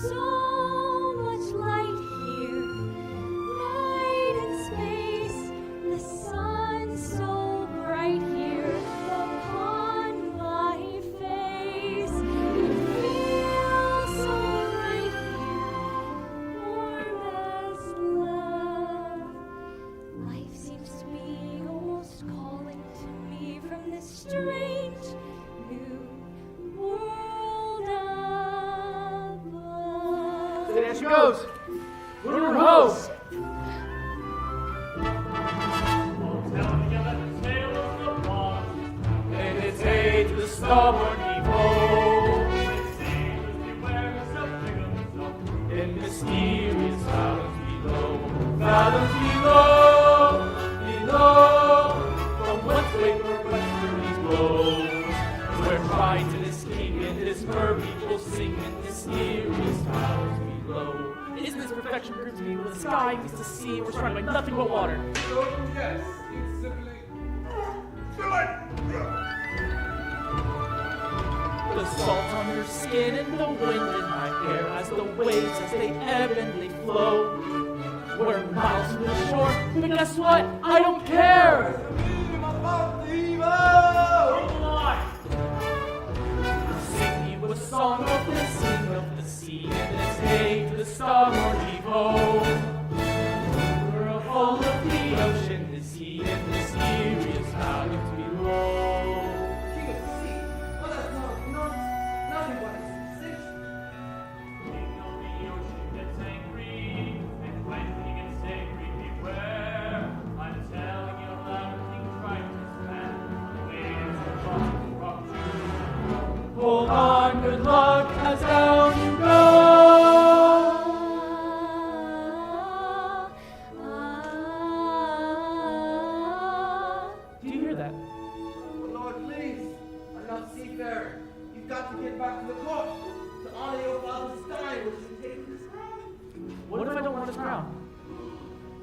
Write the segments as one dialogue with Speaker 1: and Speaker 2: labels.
Speaker 1: so much light here, light in space, the sun so bright here upon my face. It feels so right here, warm as love. Life seems to be almost calling to me from this strange new world above.
Speaker 2: There she goes. Lunar hose. Meditate to the starboard evil. In mysterious fathoms below, from whence vapor breeze blows. We're trying to escape in this murky, we'll sing in mysterious fathoms below. Isn't this perfection proves to me with the sky meets the sea, we're surrounded by nothing but water.
Speaker 3: Oh, yes, it's simply...
Speaker 2: The salt on your skin and the wind in my hair as the waves as they ebb and they flow. We're miles from the shore, but guess what? I don't care! Sing you a song of the sing of the sea and let's hey to the starboard evo. We're full of the ocean, the sea and mysterious values below.
Speaker 3: King of the sea. Well, that's nothing but a sensation.
Speaker 4: King of the ocean gets angry, and when he gets angry, beware. I'm telling you about a king trying to stand waves across the rock.
Speaker 2: Hold on, good luck, as down you go. Do you hear that?
Speaker 3: Oh, Lord, please. I'm not seafarer. You've got to get back to the court to honor your father's dying, which is taking his crown.
Speaker 2: What if I don't want his crown?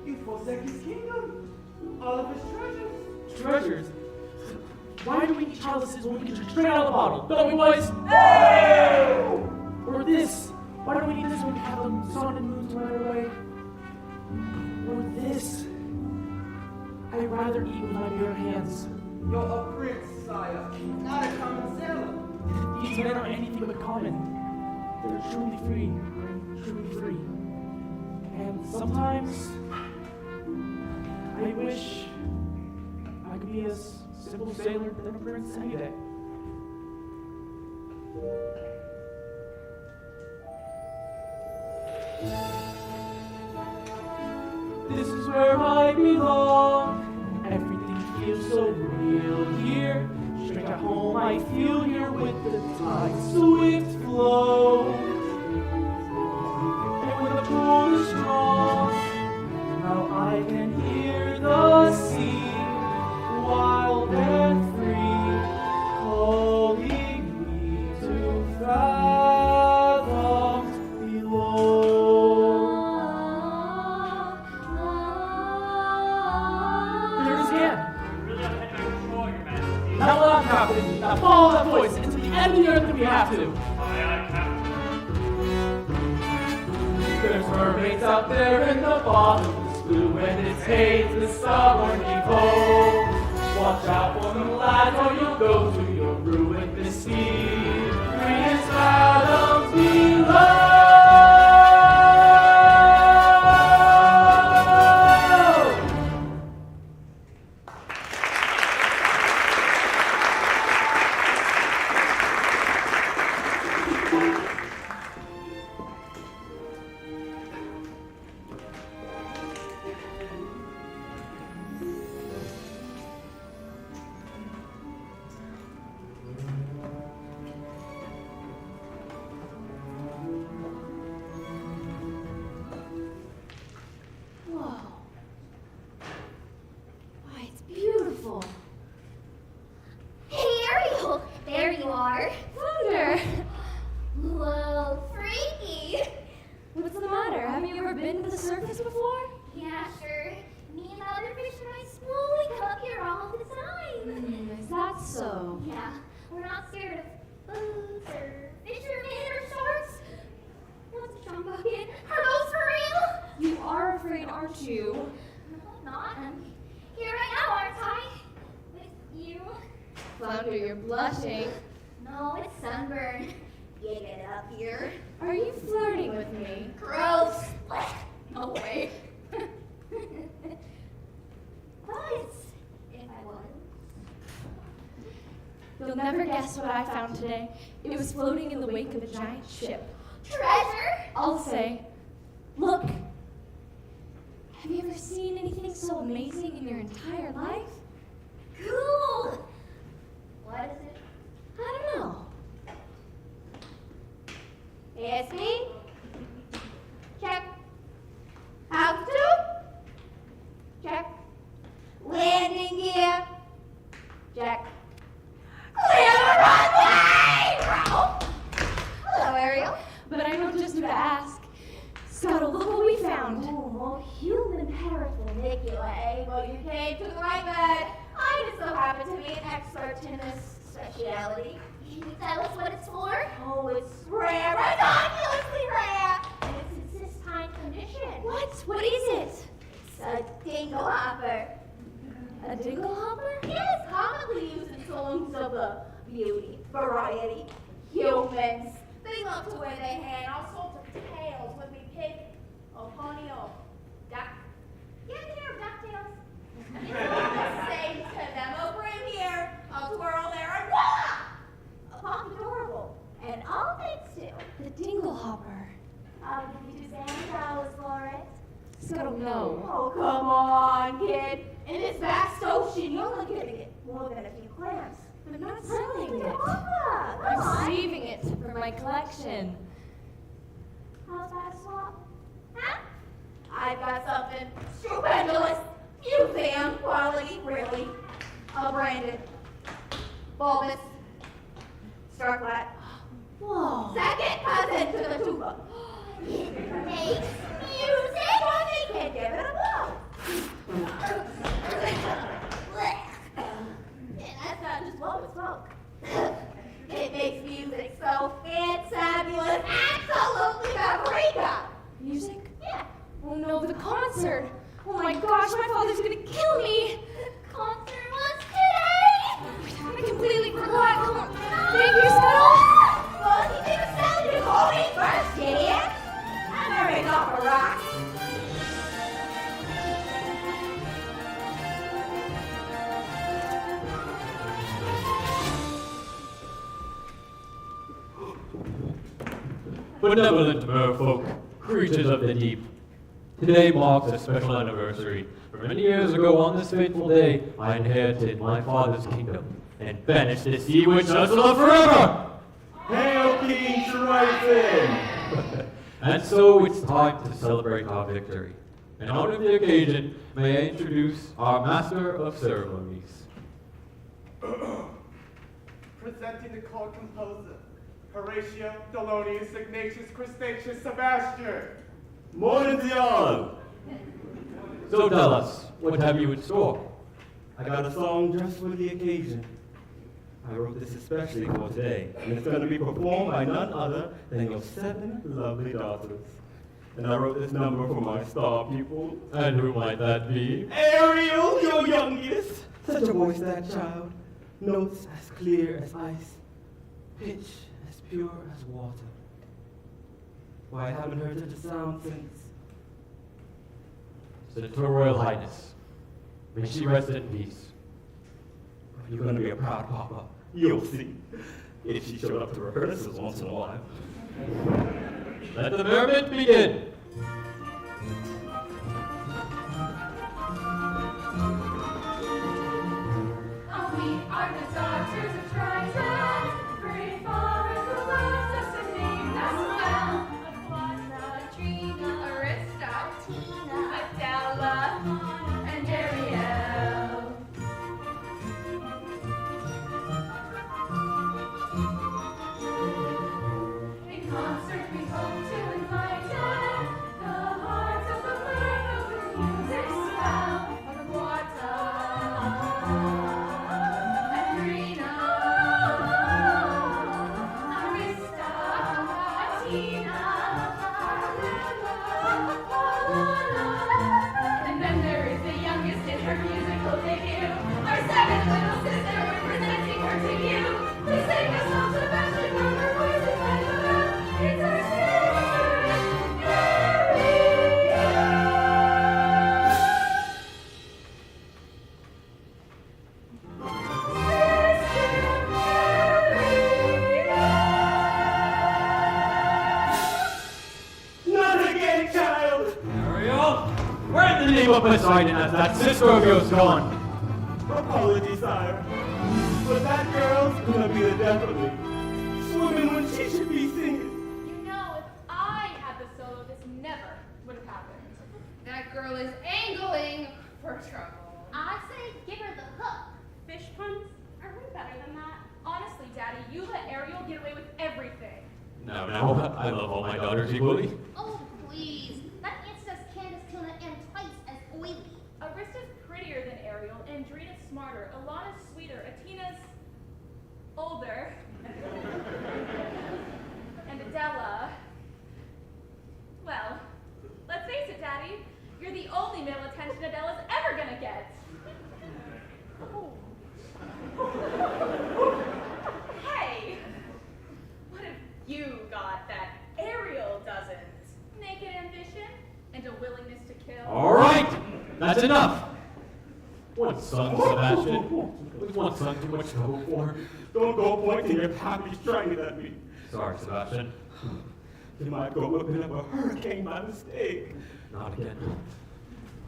Speaker 3: You forsake his kingdom, all of his treasures.
Speaker 2: Treasures? Why do we eat chalices when we can drink straight out of the bottle? Don't we, boys? Or this? Why do we need this when we have the sun and moon to run away? Or this? I'd rather eat with my bare hands.
Speaker 3: You're a prince, sire, not a common sailor.
Speaker 2: These men are anything but common. They're truly free. Truly free. And sometimes I wish I could be a simple sailor than a prince any day. This is where I belong. Everything feels so real here. Straight at home I feel here with the tide's swift flow. And when the pull is strong, now I can hear the sea, wild and free, calling me to fathoms below. There it is again.
Speaker 4: You really have to head back to shore, Your Majesty.
Speaker 2: Now loud, Captain. Now follow that voice into the end of the earth if we have to.
Speaker 4: Aye, aye, Captain.
Speaker 2: There's mermaids out there in the bottomless blue, and it's hey to the starboard heave-ho. Watch out for them, lads, or you'll go to your ruin this sea. 3 fathoms below.
Speaker 1: Whoa. Why, it's beautiful.
Speaker 5: Hey, Ariel! There you are.
Speaker 1: Thunder!
Speaker 5: Whoa, freaky!
Speaker 1: What's the matter? Have you ever been to the surface before?
Speaker 5: Yeah, sure. Me and the other fish in my school, we come up here all the time.
Speaker 1: Is that so?
Speaker 5: Yeah, we're not scared of bugs or fishermen or sharks.
Speaker 1: you?
Speaker 5: No, I'm not. I'm here right now, aren't I? With you.
Speaker 1: Flounder, you're blushing.
Speaker 5: No, it's sunburn. Get it up here.
Speaker 1: Are you flirting with me?
Speaker 5: Gross. No way. But if I was.
Speaker 1: You'll never guess what I found today. It was floating in the wake of a giant ship.
Speaker 5: Treasure?
Speaker 1: I'll say, look. Have you ever seen anything so amazing in your entire life?
Speaker 5: Cool. What is it?
Speaker 1: I don't know.
Speaker 5: ASB? Check. Altitude? Check. Landing gear? Check. Clear the runway! Hello, Ariel.
Speaker 1: But I know just who to ask. Scuttle, look what we found.
Speaker 5: Oh, more human parafollicula. Well, you came to the right bed. I just so happen to be an expert in this speciality. Can you tell us what it's for? Oh, it's rare, ridiculously rare. And it's in cystine condition.
Speaker 1: What? What is it?
Speaker 5: It's a dingle hopper.
Speaker 1: A dingle hopper?
Speaker 5: Yes, commonly used in songs of the beauty, variety, humans. They love to wear their hair in all sorts of tails, whether it be pig or pony or duck. You ever hear of ducktails? You know, say to them, oh, bring here a twirl there, and voila! A pop adorable. And all things too.
Speaker 1: The dingle hopper.
Speaker 5: I'll give you $2,000 for it.
Speaker 1: Scuttle, no.
Speaker 5: Oh, come on, kid. In this vast ocean, you're only gonna get more than a few clams.
Speaker 1: I'm not selling it.
Speaker 5: Come
Speaker 1: I'm
Speaker 5: on.
Speaker 1: saving it for my collection.
Speaker 5: How's that a swap? Huh? I've got something stupendous. Museum quality, really. A branded. Bulbous. Starflat.
Speaker 1: Whoa.
Speaker 5: Second cousin to the tuba. It makes music or they can give it a blow. And that's not just blowing smoke. It makes music so fantabulous, absolutely paprika.
Speaker 1: Music?
Speaker 5: Yeah.
Speaker 1: Oh no, the concert. Oh my gosh, my father's gonna kill me.
Speaker 5: Concert was today.
Speaker 1: I completely forgot. Thank you, Scuttle.
Speaker 5: Well, he didn't sell you call me first, idiot. I'm already off a rock.
Speaker 2: Benevolent merfolk, creatures of the deep. Today marks a special anniversary. For many years ago on this fateful day, I inherited my father's kingdom and banished the sea which Ursula forever!
Speaker 3: Hail King Triton!
Speaker 2: And so it's time to celebrate our victory. In honor of the occasion, may I introduce our Master of Ceremonies.
Speaker 3: Presenting the court composer, Horatio, Thelonious, Ignatius, Crustatius, Sebastian.
Speaker 6: Morning to y'all!
Speaker 2: So tell us, what have you in store?
Speaker 6: I got a song just for the occasion. I wrote this especially for today, and it's going to be performed by none other than your 7 lovely daughters. And I wrote this number for my star pupil.
Speaker 2: And who might that be?
Speaker 6: Ariel, your youngest! Such a voice, that child. Notes as clear as ice. Pitch as pure as water. Why, I haven't heard such a sound since...
Speaker 2: Since Her Royal Highness. May she rest in peace.
Speaker 6: You're going to be a proud papa. You'll see. If she showed up to rehearsals once in a while.
Speaker 2: Let the merriment begin!
Speaker 1: We are the daughters of Triton, great father who loves us and named us well. Aquana, Trina, Arista, Tina, Adela, and Ariel. In concert we hope to invite them, her musical debut. Our seventh little sister, we're presenting her to you. To sing a song to Sebastian from her voice is like a bell. It's our sister,
Speaker 6: Not again, child!
Speaker 2: Ariel, where in the name of Poseidon has that sister of yours gone?
Speaker 6: Apologies, sire. But that girl's gonna be the death of me. Swimming when she should be singing.
Speaker 1: You know, if I had the solo, this never would have happened. That girl is angling for trouble.
Speaker 5: I say give her the hook.
Speaker 1: Fish puns? Are we better than that? Honestly, Daddy, you let Ariel get away with everything.
Speaker 2: No, I love all my daughters equally.
Speaker 5: Oh, please. That answers Candace tuna and twice as oily.
Speaker 1: Arista's prettier than Ariel, Andrina's smarter, Alana's sweeter, Atina's older, and Adela, well, let's face it, Daddy, you're the only male attention Adela's ever gonna get. Oh. Hey, what have you got that Ariel doesn't? Naked ambition and a willingness to kill.
Speaker 2: All right, that's enough. One son, Sebastian. Was one son too much to hope for?
Speaker 6: Don't go pointing your happy strangling at me.
Speaker 2: Sorry, Sebastian.
Speaker 6: You might go whipping up a hurricane by mistake.
Speaker 2: Not again.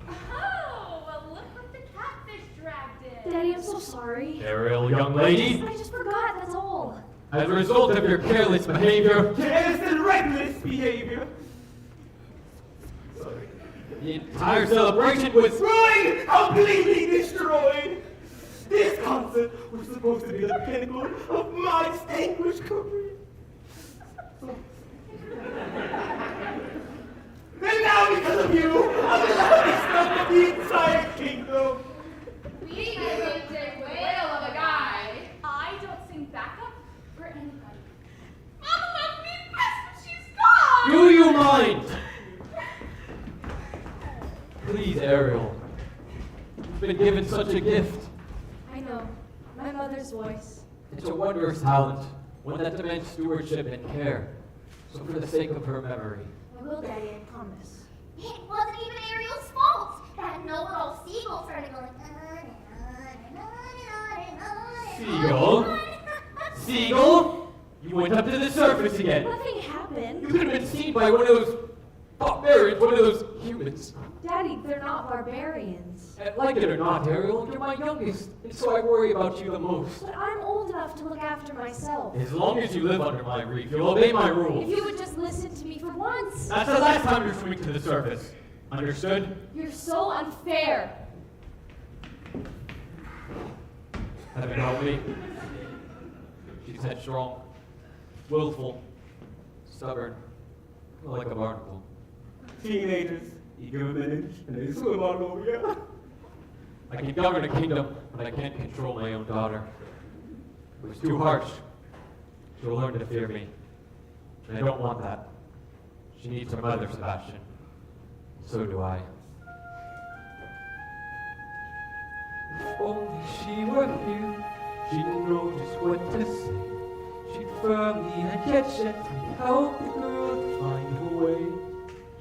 Speaker 1: Oh, well, look what the catfish dragged in.
Speaker 5: Daddy, I'm so sorry.
Speaker 2: Ariel, young lady,
Speaker 5: I just forgot, that's all.
Speaker 2: as a result of your careless behavior,
Speaker 6: Careless and reckless behavior. Sorry.
Speaker 2: the entire celebration was
Speaker 6: Ruined! Completely destroyed! This concert was supposed to be the pinnacle of my distinguished career. And now, because of you, I'm allowed to the entire kingdom.
Speaker 1: We have a big whale of a guy. I don't sing backup for anybody. Mama left me best, but she's gone.
Speaker 2: Do you mind? Please, Ariel. You've been given such a gift.
Speaker 7: I know. My mother's voice.
Speaker 2: It's a wondrous talent, one that demands stewardship and care. So for the sake of her memory,
Speaker 7: I will, Daddy, I promise.
Speaker 5: It wasn't even Ariel's fault. That know-it-all seagull started going.
Speaker 2: Seagull? Seagull? You went up to the surface again.
Speaker 7: Nothing happened.
Speaker 2: You could have been seen by one of those barbarians, one of those humans.
Speaker 7: Daddy, they're not barbarians.
Speaker 2: And like it or not, Ariel, you're my youngest, and so I worry about you the most.
Speaker 7: But I'm old enough to look after myself.
Speaker 2: As long as you live under my roof, you'll obey my
Speaker 7: If
Speaker 2: rules.
Speaker 7: you would just listen to me for once.
Speaker 2: That's the last time you're swimming to the surface. Understood?
Speaker 7: You're so unfair.
Speaker 2: Heaven help me. She's headstrong, willful, stubborn, like a barnacle.
Speaker 6: Teenagers, you give them an inch and they swim all over you.
Speaker 2: I can govern a kingdom, but I can't control my own daughter. It was too harsh. She'll learn to fear me. And I don't want that. She needs her mother, Sebastian. So do I. If only she were here, she'd know just what to say. She'd firmly and yet gently help the girl to find her way.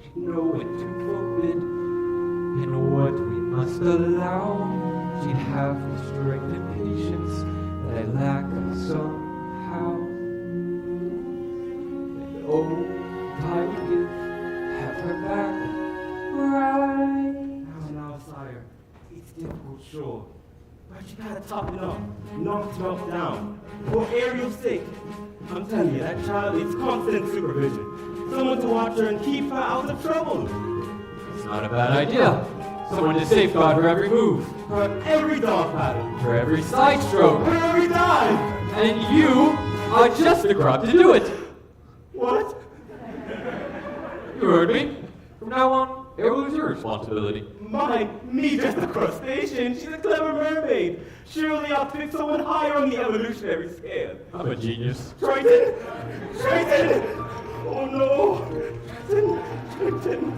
Speaker 2: She'd know when to forbid and what we must allow. She'd have the strength and patience that I lack somehow. And oh, I would have her back right.
Speaker 6: Now, sire, it's difficult, sure. But you gotta toughen up, not jump down. For Ariel's sake, I'm telling you, that child needs constant supervision. Someone to watch her and keep her out of trouble.
Speaker 2: It's not a bad idea. Someone to safeguard her every move,
Speaker 6: Her every dog pattern,
Speaker 2: her every side stroke.
Speaker 6: her every dive.
Speaker 2: And you are just the crowd to do it.
Speaker 6: What?
Speaker 2: You heard me. From now on, it was your responsibility.
Speaker 6: Mine, me just a crustacean. She's a clever mermaid. Surely I'll pick someone higher on the evolutionary scale.
Speaker 2: I'm a genius.
Speaker 6: Triton! Triton! Oh no! Triton! Triton!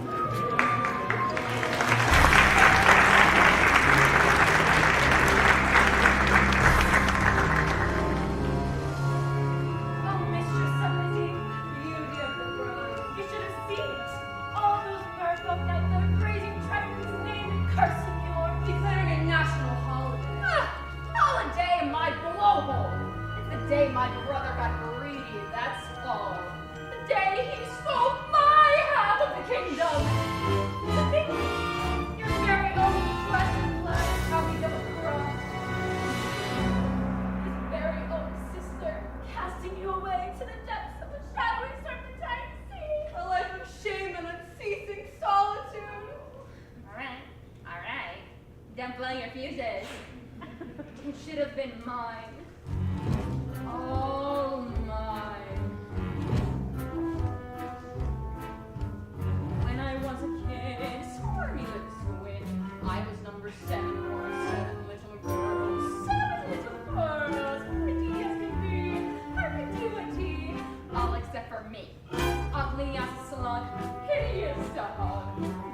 Speaker 1: seat. All those merfolk out there praising Trenton's name and cursing yours, declaring a national holiday. Holiday in my blowhole. It's the day my brother got greedy, that's all. The day he stole my half of the kingdom. To think your very own flesh and blood copied of a cross. His very own sister casting you away to the depths of a shadowy serpentine sea. A life of shame and unceasing solitude. All right. Don't blow your fuses. You should have been mine. All mine. When I was a kid, squirmy little swin, I was number 7 or 7 little girls. 7 little girls, pretty as can be, perpetuity, all except for me. Ugly as a slug, hideous to hug.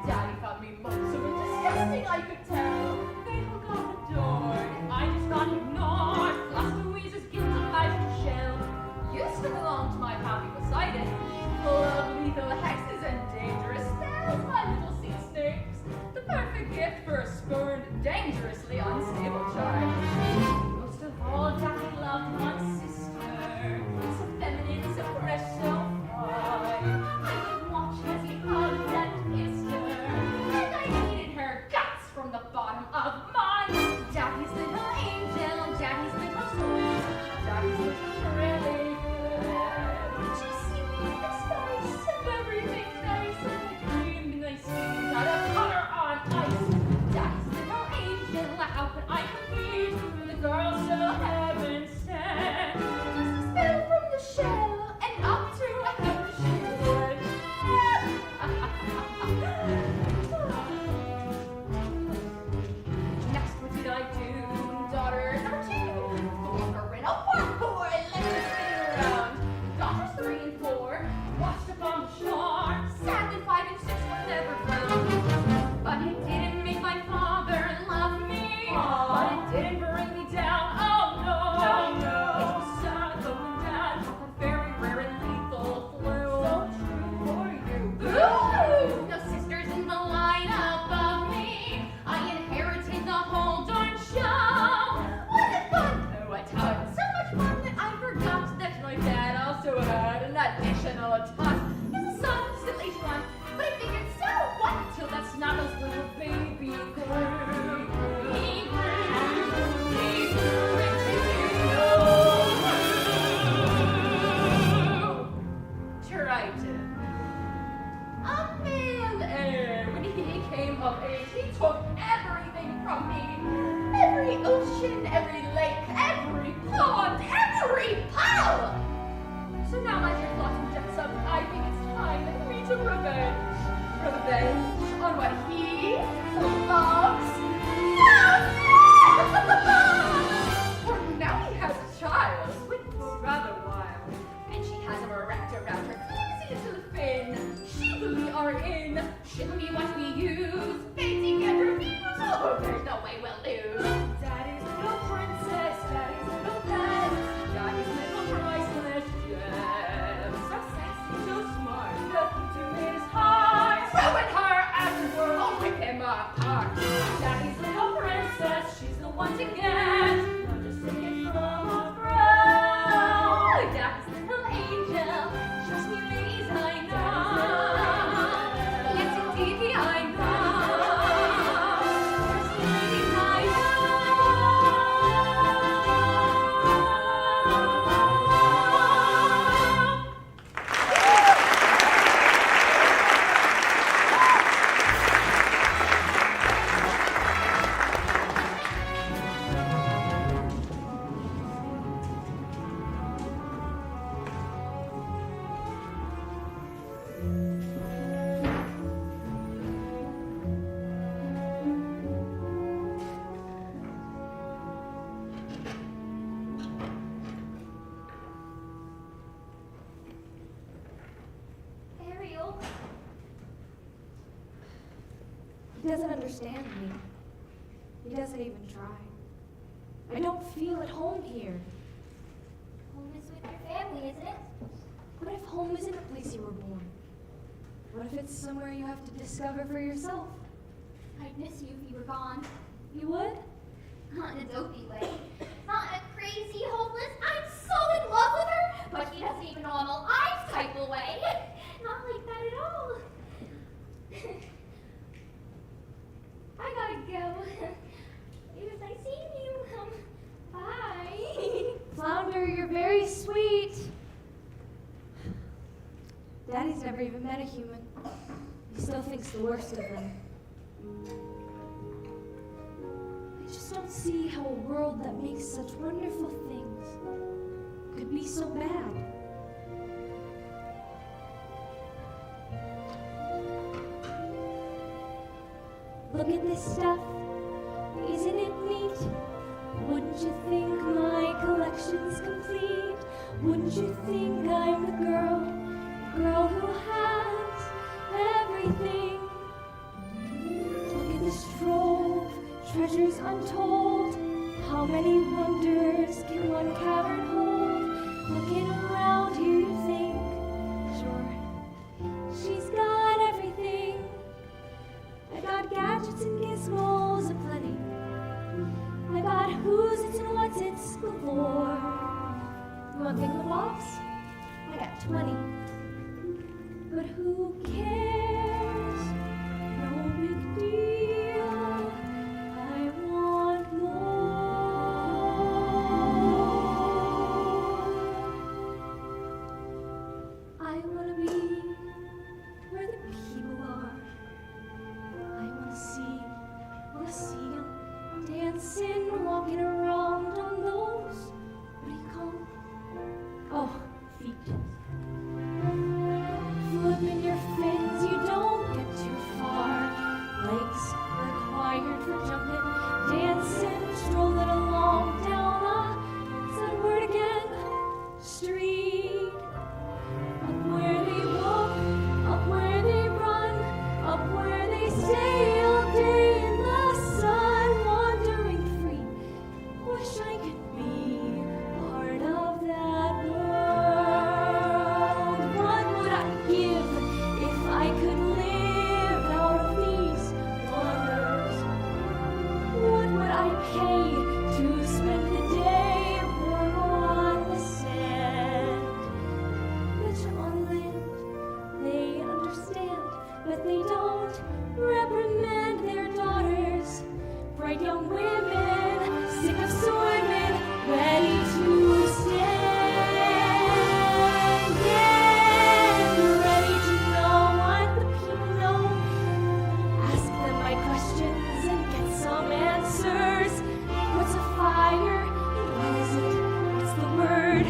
Speaker 1: Daddy thought me loathsome and disgusting, I could tell. They all got adored, I just got ignored. Lost Louise's guilt of life to shell. Used to belong to my pappy beside it, full of lethal hexes and dangerous spells. My little sea snakes, the perfect gift for a spurned, dangerously unstable child. Most of all, Daddy loved my sister, so feminine, so fresh, so fine. I would watch as he hugged and kissed her, and I hated her guts from the bottom of my Daddy's little angel, Daddy's little soul, Daddy's little really good. She seemed the spice of everything nice, and I dreamed nice things out of color on ice. Daddy's little angel, how could I compete with a girl so heaven sent? Just fell from the shell and up to heaven she went. Next, what did I do? Daughter number 2, walk her in a parkour and let her spin around. Daughters 3 and 4, washed up on the shore. Sadly, 5 and 6 were never found. But it didn't make my father love me. But it didn't bring me down. Oh no! It was sad going down from a very rare and lethal flu. So true for you. Boo! No sisters in the line above me. I inherited the whole darn show. What a fun! Oh, a ton. So much fun that I forgot that my dad also had an additional ton. He's a son, still age 1, but I figured so what till that snuggles little baby grew. He grew into Triton. A man, and when he came of age, he took everything from me. Every ocean, every lake, every pond, every pile. So now my dear Blossom Jetsam, I think it's time for me to revenge. Revenge on what he loves. For now he has a child, with rather wild, and she has him erect around her flimsy little fin. She we are in, she'll be what we use. Fancy get reviews, oh, there's no way we'll lose. Daddy's little princess, Daddy's little pet, Daddy's little priceless gem. So sassy, so smart, nothing to his heart. Ruin her afterward, oh, rip him apart. Daddy's little princess, she's the one to get. Not just take it from a bro. Daddy's little angel, trust me, ladies, I know. Yes, indeed, I know. Trust me, ladies, I know.
Speaker 7: Ariel. He doesn't understand me. He doesn't even try. I don't feel at home here.
Speaker 5: Home is with your family, isn't it?
Speaker 7: What if home isn't a place you were born? What if it's somewhere you have to discover for yourself?
Speaker 5: I'd miss you if you were gone.
Speaker 7: You would?
Speaker 5: Not in a dopey way. Not in a crazy, hopeless, I'm so in love with her, but he doesn't even know I'm alive type of way. Not like that at all. I gotta go. It was nice seeing you. Bye.
Speaker 7: Flounder, you're very sweet. Daddy's never even met a human. He still thinks the worst of them. I just don't see how a world that makes such wonderful things could be so bad. Look at this stuff. Isn't it neat? Wouldn't you think my collection's complete? Wouldn't you think I'm the girl who has everything? Look at this trove, treasures untold. How many wonders can one cavern hold? Looking around here, you think, sure, she's got everything. I got gadgets and gizmos aplenty. I got who's it's and what's it's galore. You want thingamabobs? I got 20. But who cares? No big deal. I want more. I wanna be where the people are. I wanna see them dancing, walking around on those, what do you call them? Oh, feet. Flipping your fins, you don't get too far. Legs required for jumping, dancing, strolling along down that word again, street. Up where they walk, up where they run, up where they stay all day in the sun, wandering free. Wish I could be part of that world. What would I give if I could live out of these wonders? What would I pay to spend the day born on the sand? Rich on land, they understand, but they don't reprimand their daughters. Bright young women, sick of swimming, ready to stand. Yeah, ready to know what the people know. Ask them my questions and get some answers. What's a fire? And when is it? What's the word?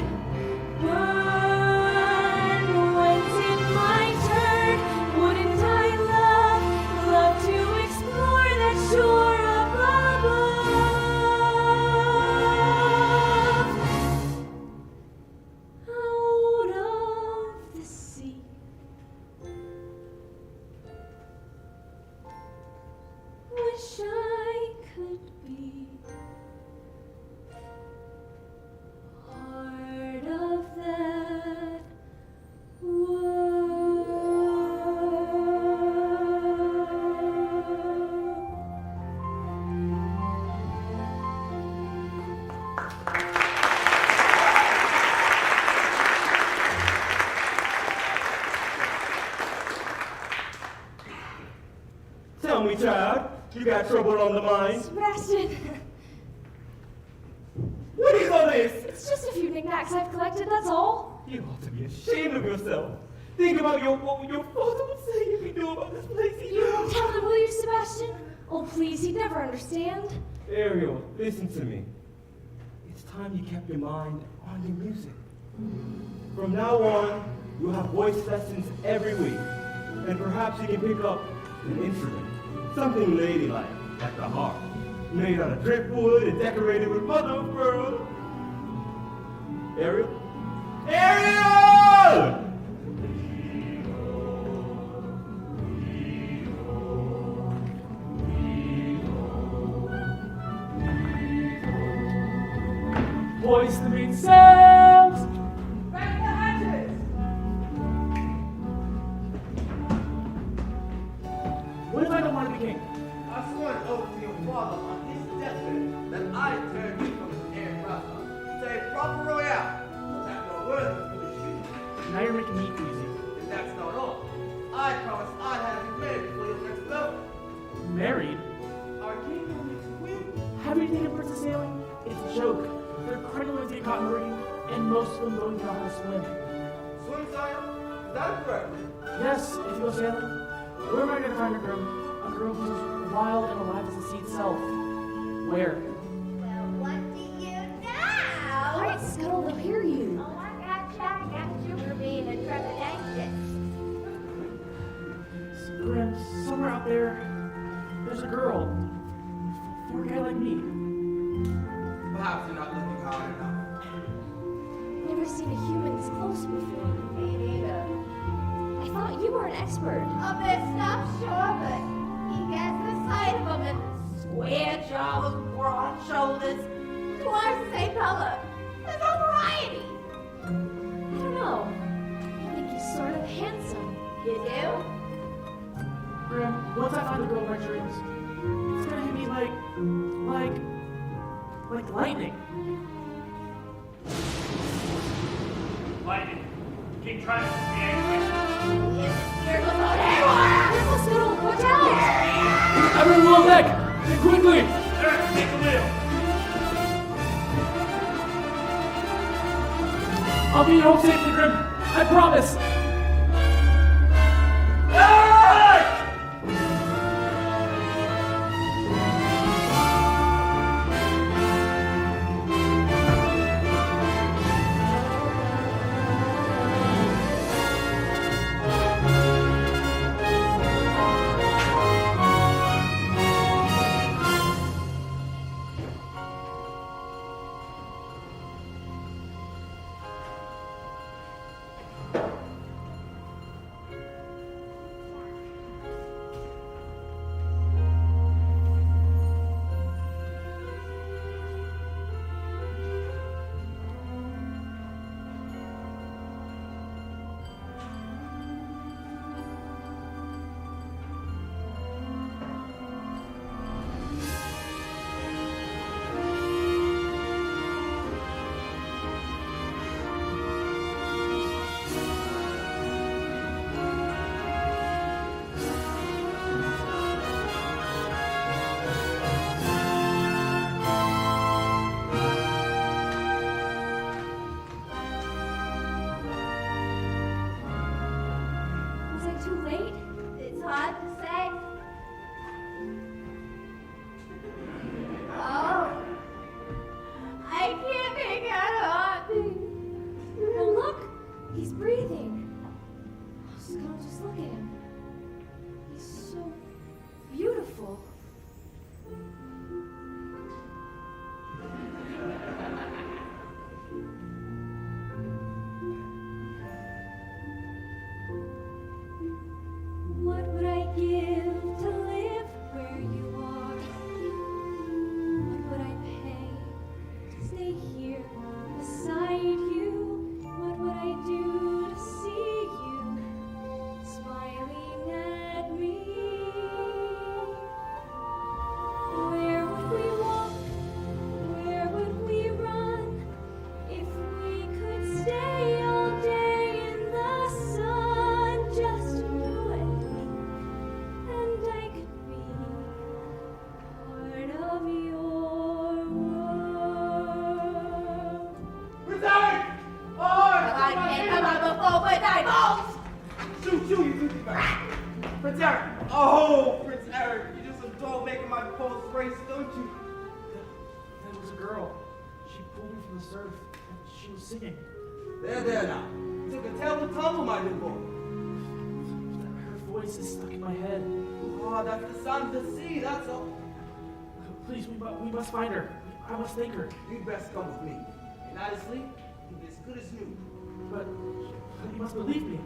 Speaker 7: Burn. When's it my turn? Wouldn't I love to explore that shore up above? Out of the sea. Wish I could be part of that
Speaker 6: Tell me, child, you got trouble on the mind?
Speaker 7: Sebastian,
Speaker 6: What is all this?
Speaker 7: it's just a few knickknacks I've collected, that's all.
Speaker 6: You ought to be ashamed of yourself. Think about what your father would say if he knew about this place.
Speaker 7: You won't tell him, will you, Sebastian? Oh, please, he'd never understand.
Speaker 6: Ariel, listen to me. It's time you kept your mind on your music. From now on, you'll have voice lessons every week. And perhaps you can pick up an instrument. Something ladylike, like the harp. Made out of driftwood and decorated with mother of pearl. Ariel? Ariel!
Speaker 2: Hoist the main sails.
Speaker 3: Back the hatches!
Speaker 2: What if I don't want to be king?
Speaker 3: I swore an oath to your father on his deathbed that I turned you from his Aaron Rasta to a proper royale, so that your words would be shoot.
Speaker 2: Now you're making me queasy.
Speaker 3: And that's not all. I promised I'd have you married before your next vote.
Speaker 2: Married?
Speaker 3: Our kingdom needs a queen.
Speaker 2: Have you taken Princess sailing? It's a joke. They're crinoids get caught in rigging, and most of them don't know how to swim.
Speaker 3: Swim, sire? Is that correct?
Speaker 2: Yes, if you go sailing. Where am I going to find a girl? A girl who's as wild and alive as the sea itself. Where?
Speaker 5: Well, what do you know?
Speaker 7: Quiet, Scuttle, they'll hear you.
Speaker 5: Oh, I got you. We're being intrepidatious.
Speaker 2: Grim, somewhere out there, there's a girl. For a guy like me.
Speaker 3: Perhaps you're not looking hard enough.
Speaker 7: Never seen a human this close before.
Speaker 5: Me neither.
Speaker 7: I thought you were an expert.
Speaker 5: Of this stuff, sure, but he gets the sight of them and square jaws, broad shoulders, twice the same color. There's no variety.
Speaker 7: I don't know. I think he's sort of handsome.
Speaker 5: You do?
Speaker 2: Grim, once I find the girl of my dreams, it's gonna hit me like lightning.
Speaker 4: Lightning. King Triton is the angry.
Speaker 5: Here goes on everywhere!
Speaker 7: Careful, Scuttle, watch out!
Speaker 2: Everyone on deck! Quickly!
Speaker 4: Eric, take the wheel.
Speaker 2: I'll be home safely, Grim. I promise.
Speaker 7: Was I too late?
Speaker 5: It's hard to say. Oh, I can't make out a heartbeat.
Speaker 7: Oh, look! He's breathing. Oh, Scuttle, just look at him. He's so beautiful. What would I give to live where you are? What would I pay to stay here beside you? What would I do to see you smiling at me? Where would we walk? Where would we run? If we could stay all day in the sun, just you and me, and I could be part of your world.
Speaker 3: Return!
Speaker 5: I can't come out before with eyeballs.
Speaker 3: Shoot, you goofy bastard! Prince Eric! Oh, Prince Eric, you just adore making my pulse race, don't you?
Speaker 2: That was a girl. She pulled me from the surf, and she was singing.
Speaker 3: There now. You took a terrible tumble, my new boy.
Speaker 2: Her voice is stuck in my head.
Speaker 3: Oh, that's the sound of the sea, that's all.
Speaker 2: Please, we must find her. I must thank her.
Speaker 3: You'd best come with me. You're not asleep, you'll be as good as new.
Speaker 2: But you must believe me.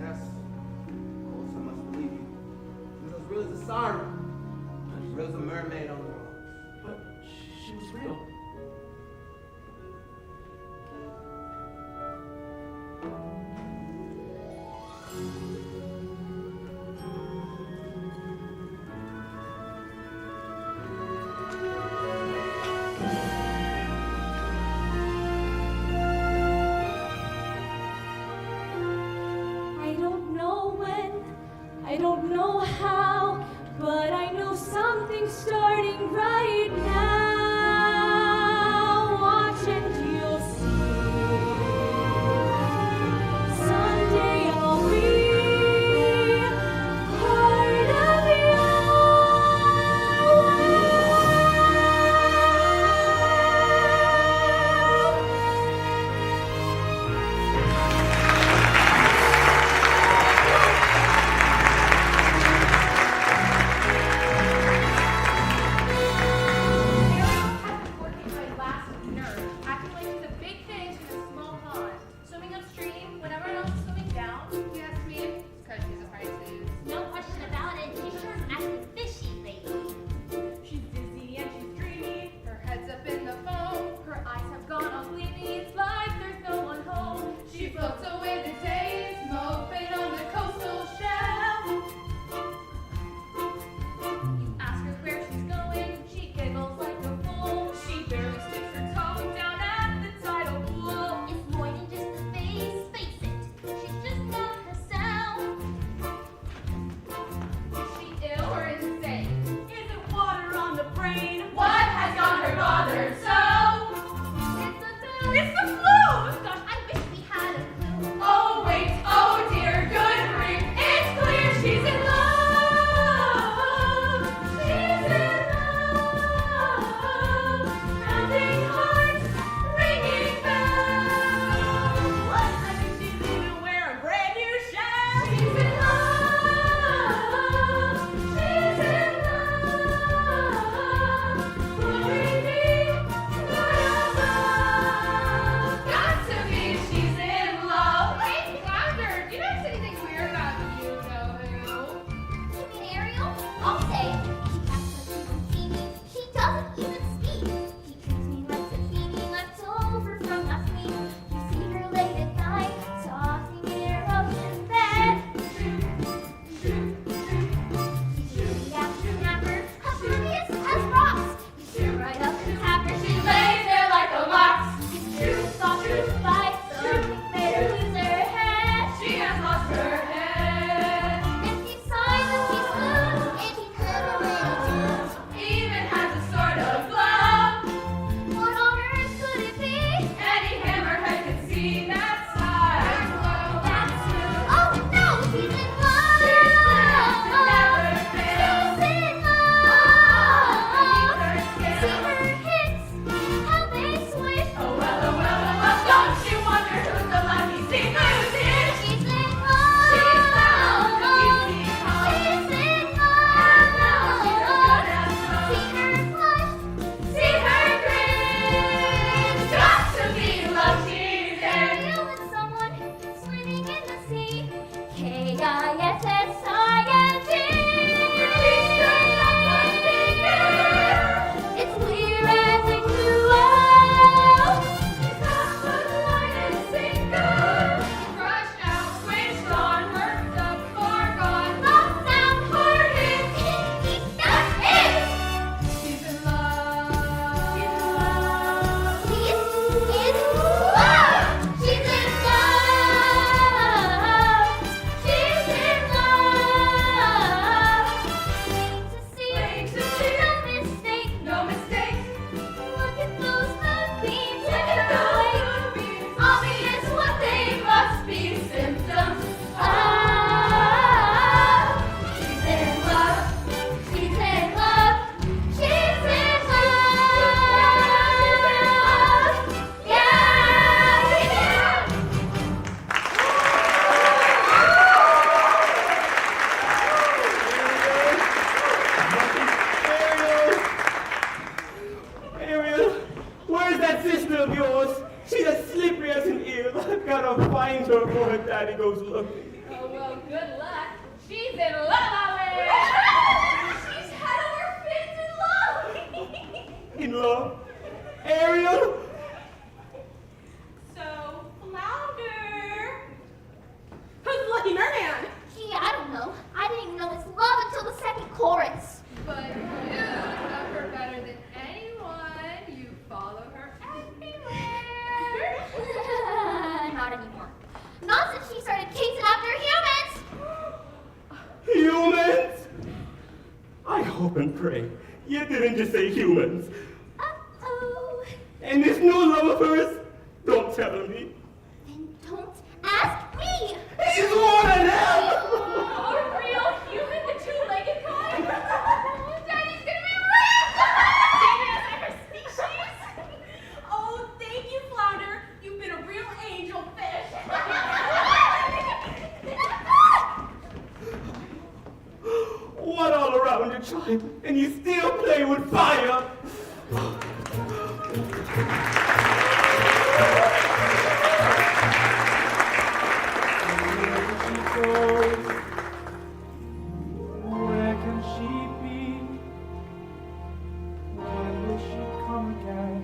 Speaker 3: Yes, of course I must believe you. She's as real as a siren. As real as a mermaid on the rocks.
Speaker 2: But she was real.
Speaker 1: Good luck. She's in La La Land.
Speaker 5: She's head over fins in love.
Speaker 6: In love? Ariel?
Speaker 1: So, Flounder. Who's the lucky merman?
Speaker 5: Gee, I don't know. I didn't even know it's love until the second chorus.
Speaker 1: But you love her better than anyone. You follow her everywhere.
Speaker 5: Not anymore. Not since she started chasing after humans.
Speaker 6: Humans? I hope and pray you didn't just say humans.
Speaker 5: Uh-oh.
Speaker 6: And this new love of hers? Don't tell me.
Speaker 5: Then don't ask me.
Speaker 6: He's one of them!
Speaker 1: A real human, the two-legged kind? Daddy's gonna be dangerous ever species.
Speaker 8: Oh, thank you, Flounder. You've been a real angel fish.
Speaker 6: What all around your tribe, and you still play with fire?
Speaker 2: Where can she be? When will she come again?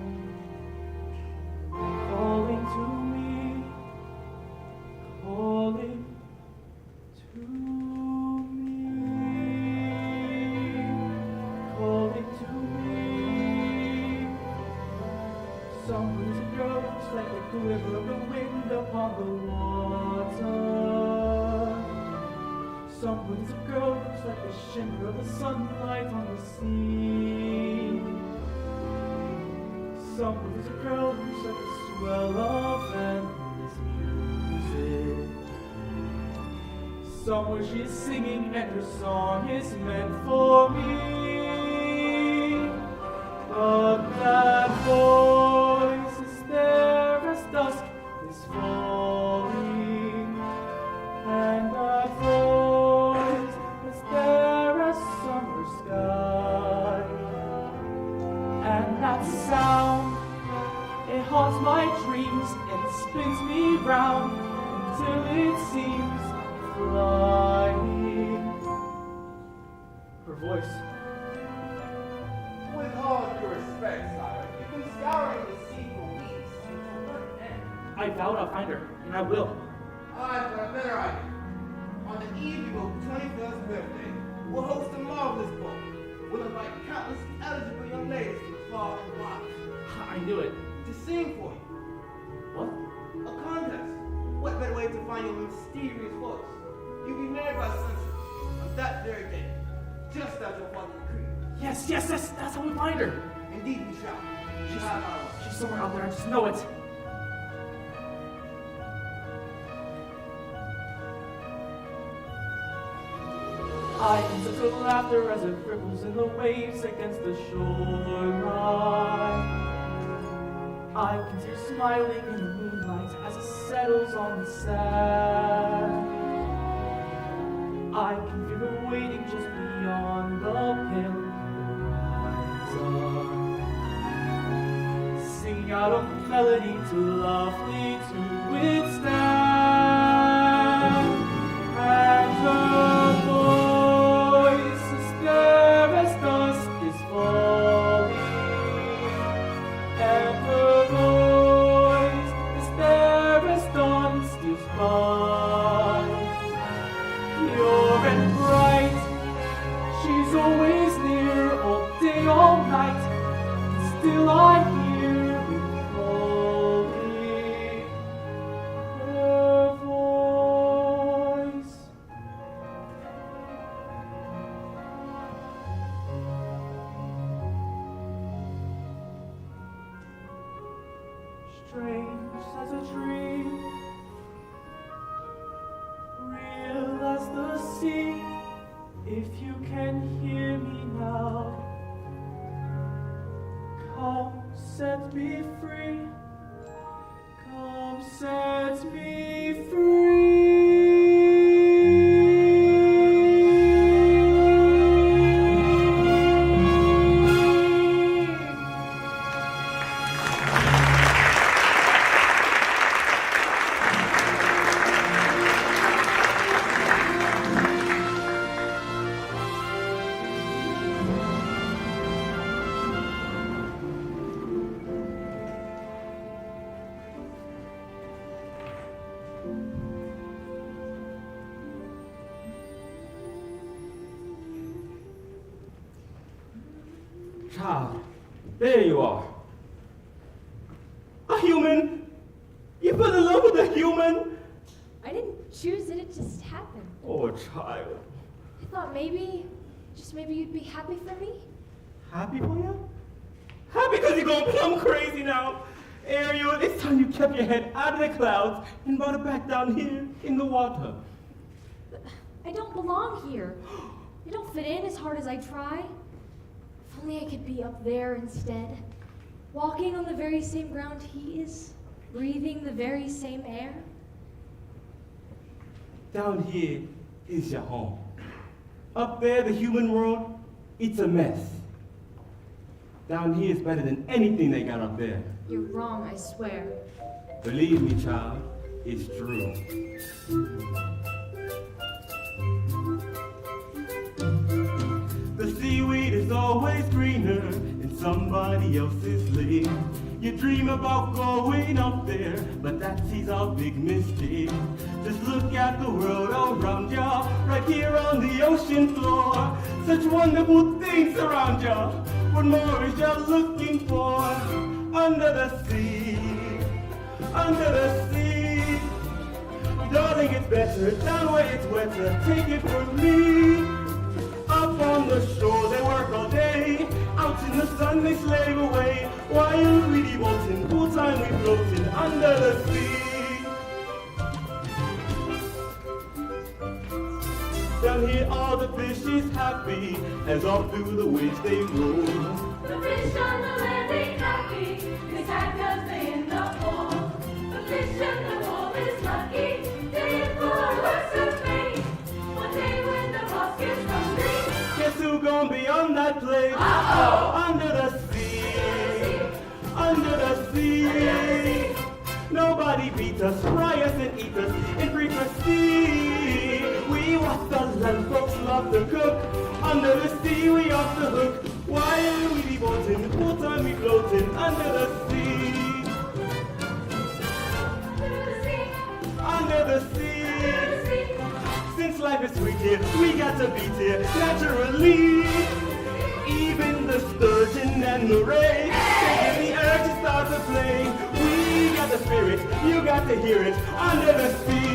Speaker 2: Calling to me, calling to me, calling to me. Someone's a girl looks like a quiver of the wind upon the water. Someone's a girl looks like the shimmer of the sunlight on the sea. Someone's a girl who's like the swell of endless music. Somewhere she's singing and her song is meant for me. But that voice is there as dusk is falling, and that voice is there as summer sky, and that sound, it haunts my dreams and spins me round until it seems flying. Her voice.
Speaker 3: With all due respect, sire, you've been scouring the sea for weeks. It's a good end.
Speaker 2: I vowed I'll find her, and I will.
Speaker 3: I've got a better idea. On the eve of your 21st birthday, we'll host a marvelous ball. We'll invite countless eligible young ladies from far and wide
Speaker 2: I knew it.
Speaker 3: to sing for you.
Speaker 2: What?
Speaker 3: A contest. What better way to find your mysterious voice? You'll be married by sunset on that very day, just as your father decreed.
Speaker 2: Yes, that's how we find her.
Speaker 3: Indeed we shall.
Speaker 2: She's,
Speaker 3: Have our way.
Speaker 2: she's somewhere out there, I just know it. I can sense her laughter as it ripples in the waves against the shoreline. I can see her smiling in the moonlight as it settles on the sand. I can feel her waiting just beyond the pale horizon, singing out a melody too lovely to withstand. And her voice is there as dusk is falling, and her voice is there as dawn steals by. Pure and bright, she's always near, all day, all night, and still I hear her calling. Her voice. Strange as a dream, real as the sea. If you can hear me now, come set me free. Come set me free.
Speaker 6: child, there you are. A human? You fell in love with a human?
Speaker 7: I didn't choose it, it just happened.
Speaker 6: Oh, child.
Speaker 7: I thought maybe, just maybe you'd be happy for me.
Speaker 6: Happy for you? Happy because you're going plumb crazy now. Ariel, it's time you kept your head out of the clouds and brought it back down here in the water.
Speaker 7: I don't belong here. I don't fit in as hard as I try. If only I could be up there instead, walking on the very same ground he is, breathing the very same air.
Speaker 6: Down here is your home. Up there, the human world, it's a mess. Down here is better than anything they got up there.
Speaker 7: You're wrong, I swear.
Speaker 6: Believe me, child, it's true. The seaweed is always greener in somebody else's lake. You dream about going up there, but that sea's a big mistake. Just look at the world around ya, right here on the ocean floor. Such wonderful things around ya. What more is ya looking for? Under the sea, under the sea. Darling, it's better down where it's wetter. Take it from me. Up on the shore, they work all day. Out in the sun, they slave away. While we devoting, full time we floating under the sea. Down here, all the fish is happy as all through the waves they roll.
Speaker 1: The fish on the land ain't happy, 'cause happy 'cause they in the hole. The fish in the hole is lucky, they in for a worse fate. One day when the boss gets hungry,
Speaker 6: Guess who gonna be on that plane? Under the sea, under the sea. Nobody beats us, fry us and eat us in frequency. We watch the land folks love to cook. Under the sea, we off the hook. While we devoting, full time we floating under the sea. Under the sea. Since life is sweet here, we got to beat here naturally. Even the sturgeon and the ray, taking the urge to start to play. We got the spirit, you got to hear it under the sea.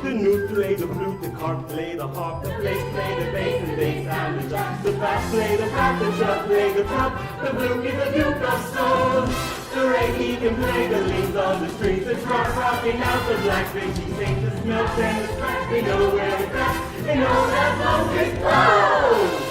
Speaker 6: The newt play the flute, the carp play the harp, the bass play the bass, and they sound the drum. The bass play the back, the chub play the trump, the blue is the duke of soul. The ray he can play the leaves on the strings, the trump rocking out the blackfish. He sings the smelt and the scratch. They know where it's at, they know that love is close.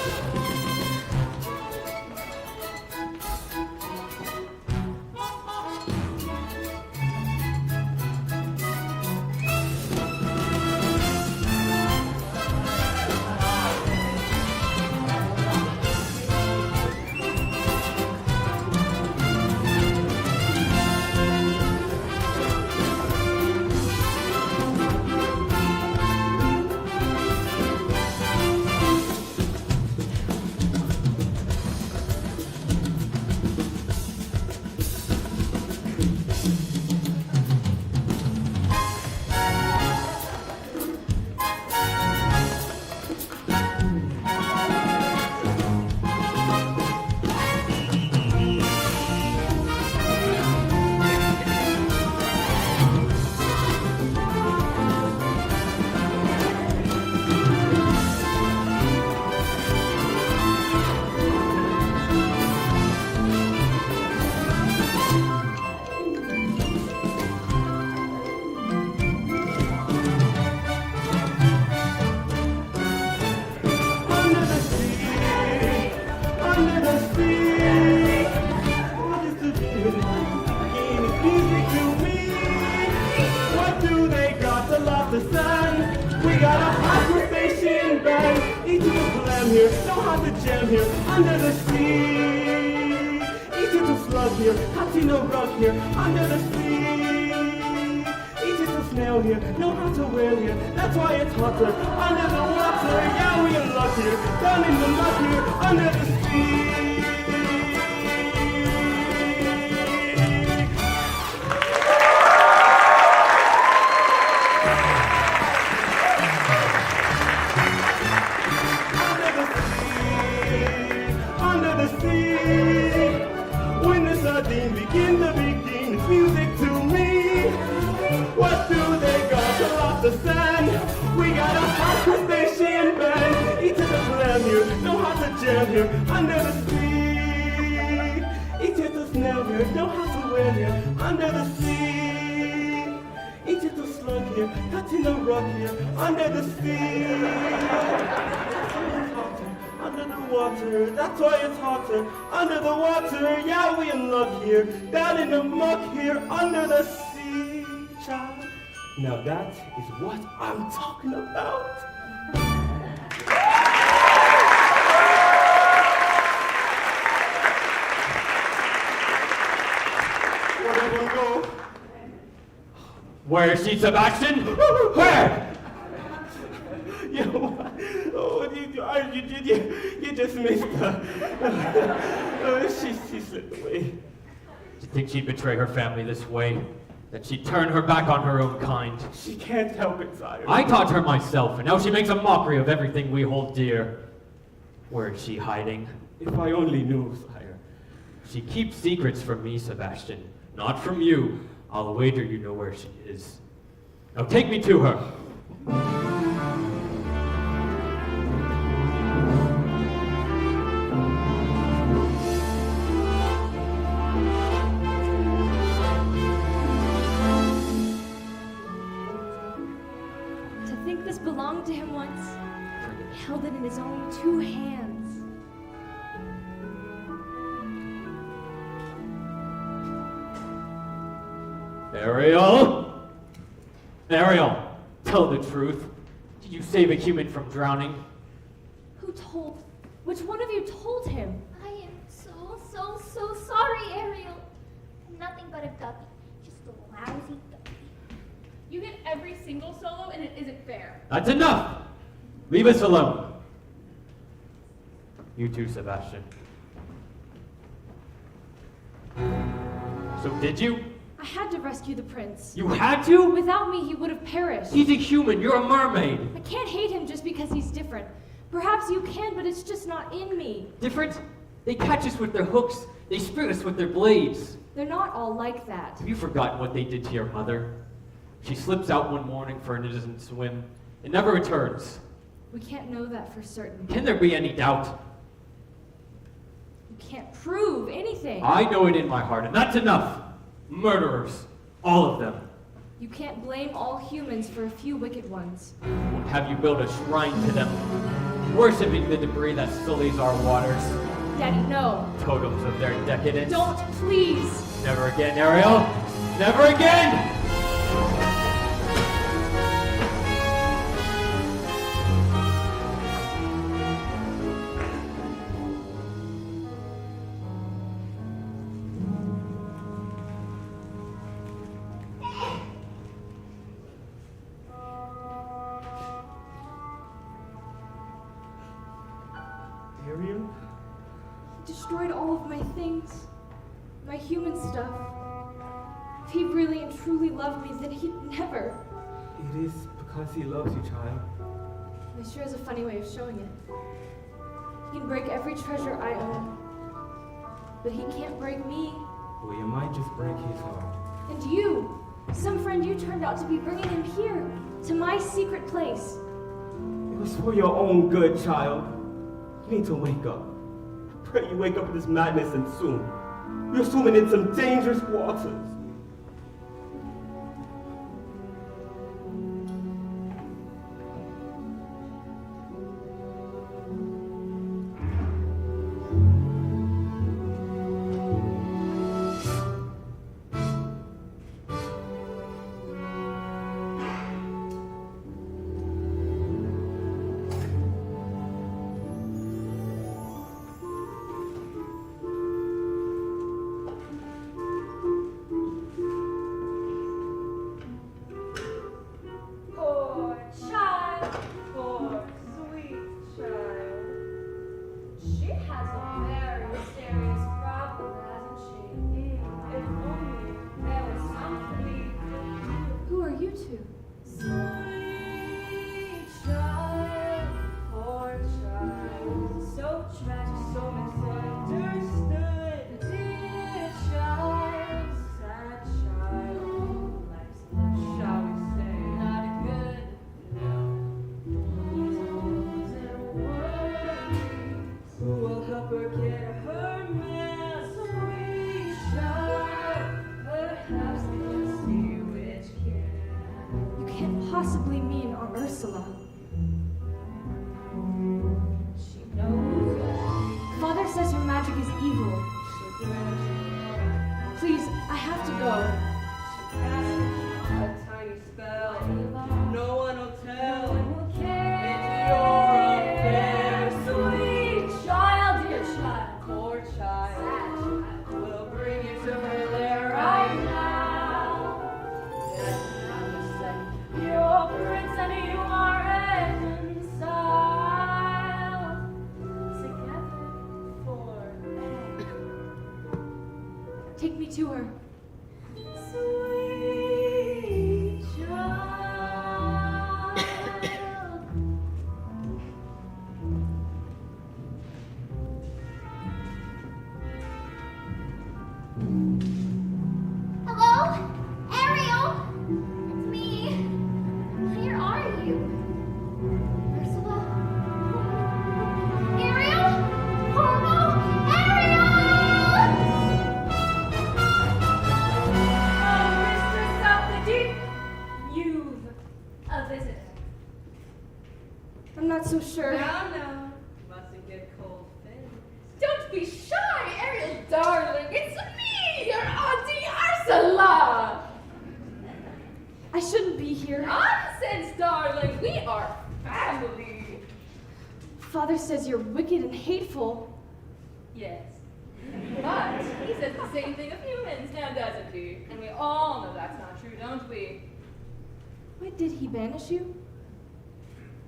Speaker 6: Under the sea, easy to slug here, hot no rug here. Under the sea, easy to snail here, know how to whale here. That's why it's hotter under the water. Yeah, we in luck here, down in the mud here. Under the sea. Stay she and Ben, each of the glam here, know how to jam here, under the sea. Each of the snail here, know how to win here, under the sea. Each of the slug here, touching the rug here, under the sea. Under the water, that's why it's hotter. Under the water, yeah, we in luck here. Down in the muck here, under the sea, child. Now that is what I'm talking about. Where'd everyone go?
Speaker 4: Where is she, Sebastian? Where?
Speaker 6: You just missed her. She slipped away.
Speaker 4: Do you think she'd betray her family this way? That she'd turn her back on her own kind?
Speaker 6: She can't help it, sire.
Speaker 4: I taught her myself, and now she makes a mockery of everything we hold dear. Where is she hiding?
Speaker 6: If I only knew, sire.
Speaker 4: She keeps secrets from me, Sebastian. Not from you. I'll wager you know where she is. Now take me to her.
Speaker 7: To think this belonged to him once. He held it in his own 2 hands.
Speaker 4: Ariel? Ariel, tell the truth. Did you save a human from drowning?
Speaker 7: Who told? Which one of you told him?
Speaker 5: I am so sorry, Ariel. I'm nothing but a guppy. Just a lousy guppy.
Speaker 8: You get every single solo and it isn't fair.
Speaker 4: That's enough! Leave us alone. You too, Sebastian. So did you?
Speaker 7: I had to rescue the prince.
Speaker 4: You had to?
Speaker 7: Without me, he would have perished.
Speaker 4: He's a human, you're a mermaid.
Speaker 7: I can't hate him just because he's different. Perhaps you can, but it's just not in me.
Speaker 4: Different? They catch us with their hooks, they spear us with their blades.
Speaker 7: They're not all like that.
Speaker 4: Have you forgotten what they did to your mother? She slips out one morning for an innocent swim and never returns.
Speaker 7: We can't know that for certain.
Speaker 4: Can there be any doubt?
Speaker 7: You can't prove anything.
Speaker 4: I know it in my heart, and that's enough. Murderers. All of them.
Speaker 7: You can't blame all humans for a few wicked ones.
Speaker 4: Won't have you build a shrine to them, worshipping the debris that sullies our waters.
Speaker 7: Daddy, no.
Speaker 4: Totems of their decadence.
Speaker 7: Don't, please.
Speaker 4: Never again, Ariel. Never again!
Speaker 6: Ariel?
Speaker 7: He destroyed all of my things. My human stuff. If he really and truly loved me, then he'd never.
Speaker 6: It is because he loves you, child.
Speaker 7: He sure has a funny way of showing it. He can break every treasure I own. But he can't break me.
Speaker 6: Well, you might just break his heart.
Speaker 7: And you! Some friend you turned out to be bringing him here, to my secret place.
Speaker 6: It was for your own good, child. You need to wake up. I pray you wake up in this madness and soon. You're swimming in some dangerous waters.
Speaker 7: to her.
Speaker 5: Sweet child. Hello? Ariel? It's me. Where are you? Ursula? Ariel? Homo? Ariel!
Speaker 1: Oh, Mistress of the Deep, you've a visitor.
Speaker 7: I'm not so sure.
Speaker 8: No. Mustn't get cold feet.
Speaker 1: Don't be shy, Ariel, darling. It's me, your Auntie Ursula.
Speaker 7: I shouldn't be here.
Speaker 1: Nonsense, darling. We are family.
Speaker 7: Father says you're wicked and hateful.
Speaker 1: Yes. But he says the same thing of humans now, doesn't he? And we all know that's not true, don't we?
Speaker 7: Why did he banish you?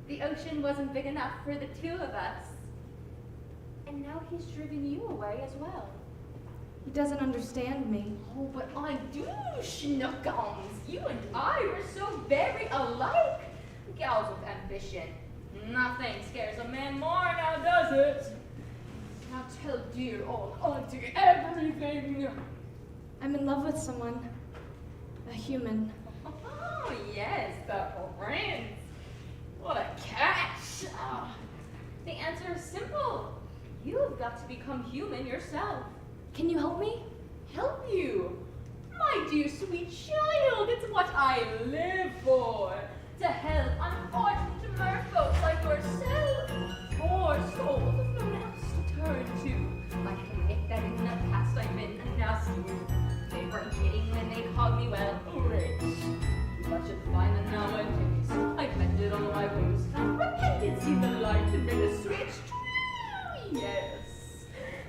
Speaker 1: The ocean wasn't big enough for the two of us. And now he's driven you away as well.
Speaker 7: He doesn't understand me.
Speaker 1: Oh, but I do, Schnookums. You and I were so very alike. Gals with ambition. Nothing scares a man more now, does it? Now tell dear old Auntie everything.
Speaker 7: I'm in love with someone. A human.
Speaker 1: Oh, yes, the prince. What a catch. Ah, the answer is simple. You've got to become human yourself.
Speaker 7: Can you help me?
Speaker 1: Help you? My dear sweet child, it's what I live for. To help unfortunate merfolk like yourself. Poor souls with no one else to turn to. I can admit that in the past I've been a nasty. They weren't kidding when they called me, well, rich. But you'll find that nowadays I've mended all my wounds. Repentance in the light and made a switch. Yes.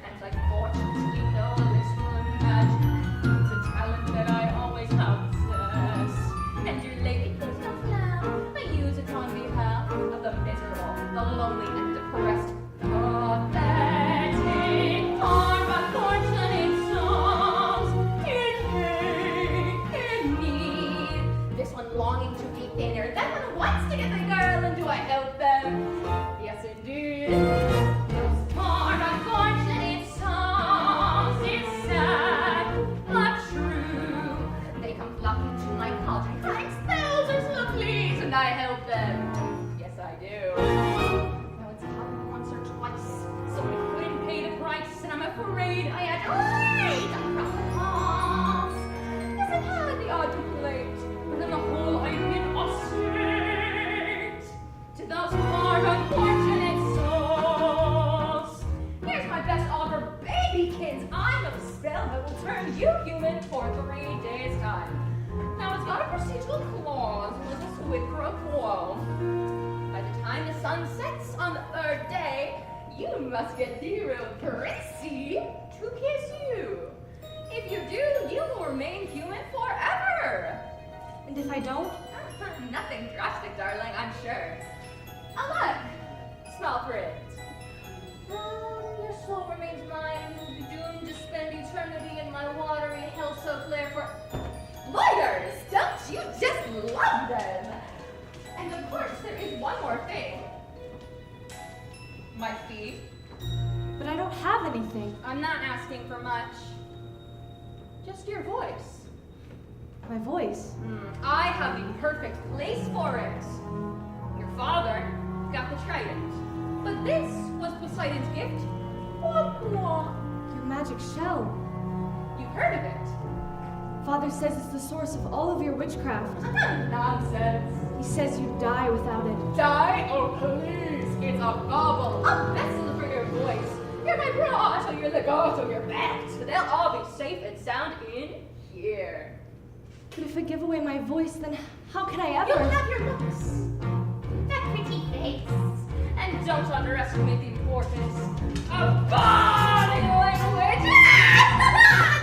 Speaker 1: And like fortune, you know this one magic. It's a talent that I always have possessed. And your lady knows not now. I use it on behalf of the miserable, the lonely, and depressed. Pathetic, poor, unfortunate souls in hate, in need. This one longing to be thinner. That one wants to get the girl, and do I help them? Yes, indeed. Those poor, unfortunate souls, it's sad, but true. They come flocking to my cauldron, crying spells or please, and I help them. Yes, I do. Now it's happened once or twice, so I couldn't pay the price, and I'm afraid I had to wait across the halls. Yes, I've had the odd complaint, but on the whole I've been austere to those poor unfortunate souls. Here's my best offer, babykins. I know a spell that will turn you human for 3 days' time. Now it's got a procedural clause with a quid pro quo. By the time the sun sets on the 3rd day, you must get the real princey to kiss you. If you do, you will remain human forever.
Speaker 7: And if I don't?
Speaker 1: Nothing drastic, darling, I'm sure. Oh, look! Small print. Your soul remains mine. You'll be doomed to spend eternity in my watery hell so clear for... Lawyers! Don't you just love them? And of course, there is one more thing. My fee.
Speaker 7: But I don't have anything.
Speaker 1: I'm not asking for much. Just your voice.
Speaker 7: My voice.
Speaker 1: I have the perfect place for it. Your father got the trident, but this was Poseidon's gift.
Speaker 7: Your magic shell.
Speaker 1: You've heard of it?
Speaker 7: Father says it's the source of all of your witchcraft.
Speaker 1: Nonsense.
Speaker 7: He says you die without it.
Speaker 1: Die? Oh, please. It's a bauble, a vessel for your voice. Your vibrato, your legato, your bass. They'll all be safe and sound in here.
Speaker 7: But if I give away my voice, then how can I ever?
Speaker 1: You'll have your looks. That pretty face. And don't underestimate the importance of body language.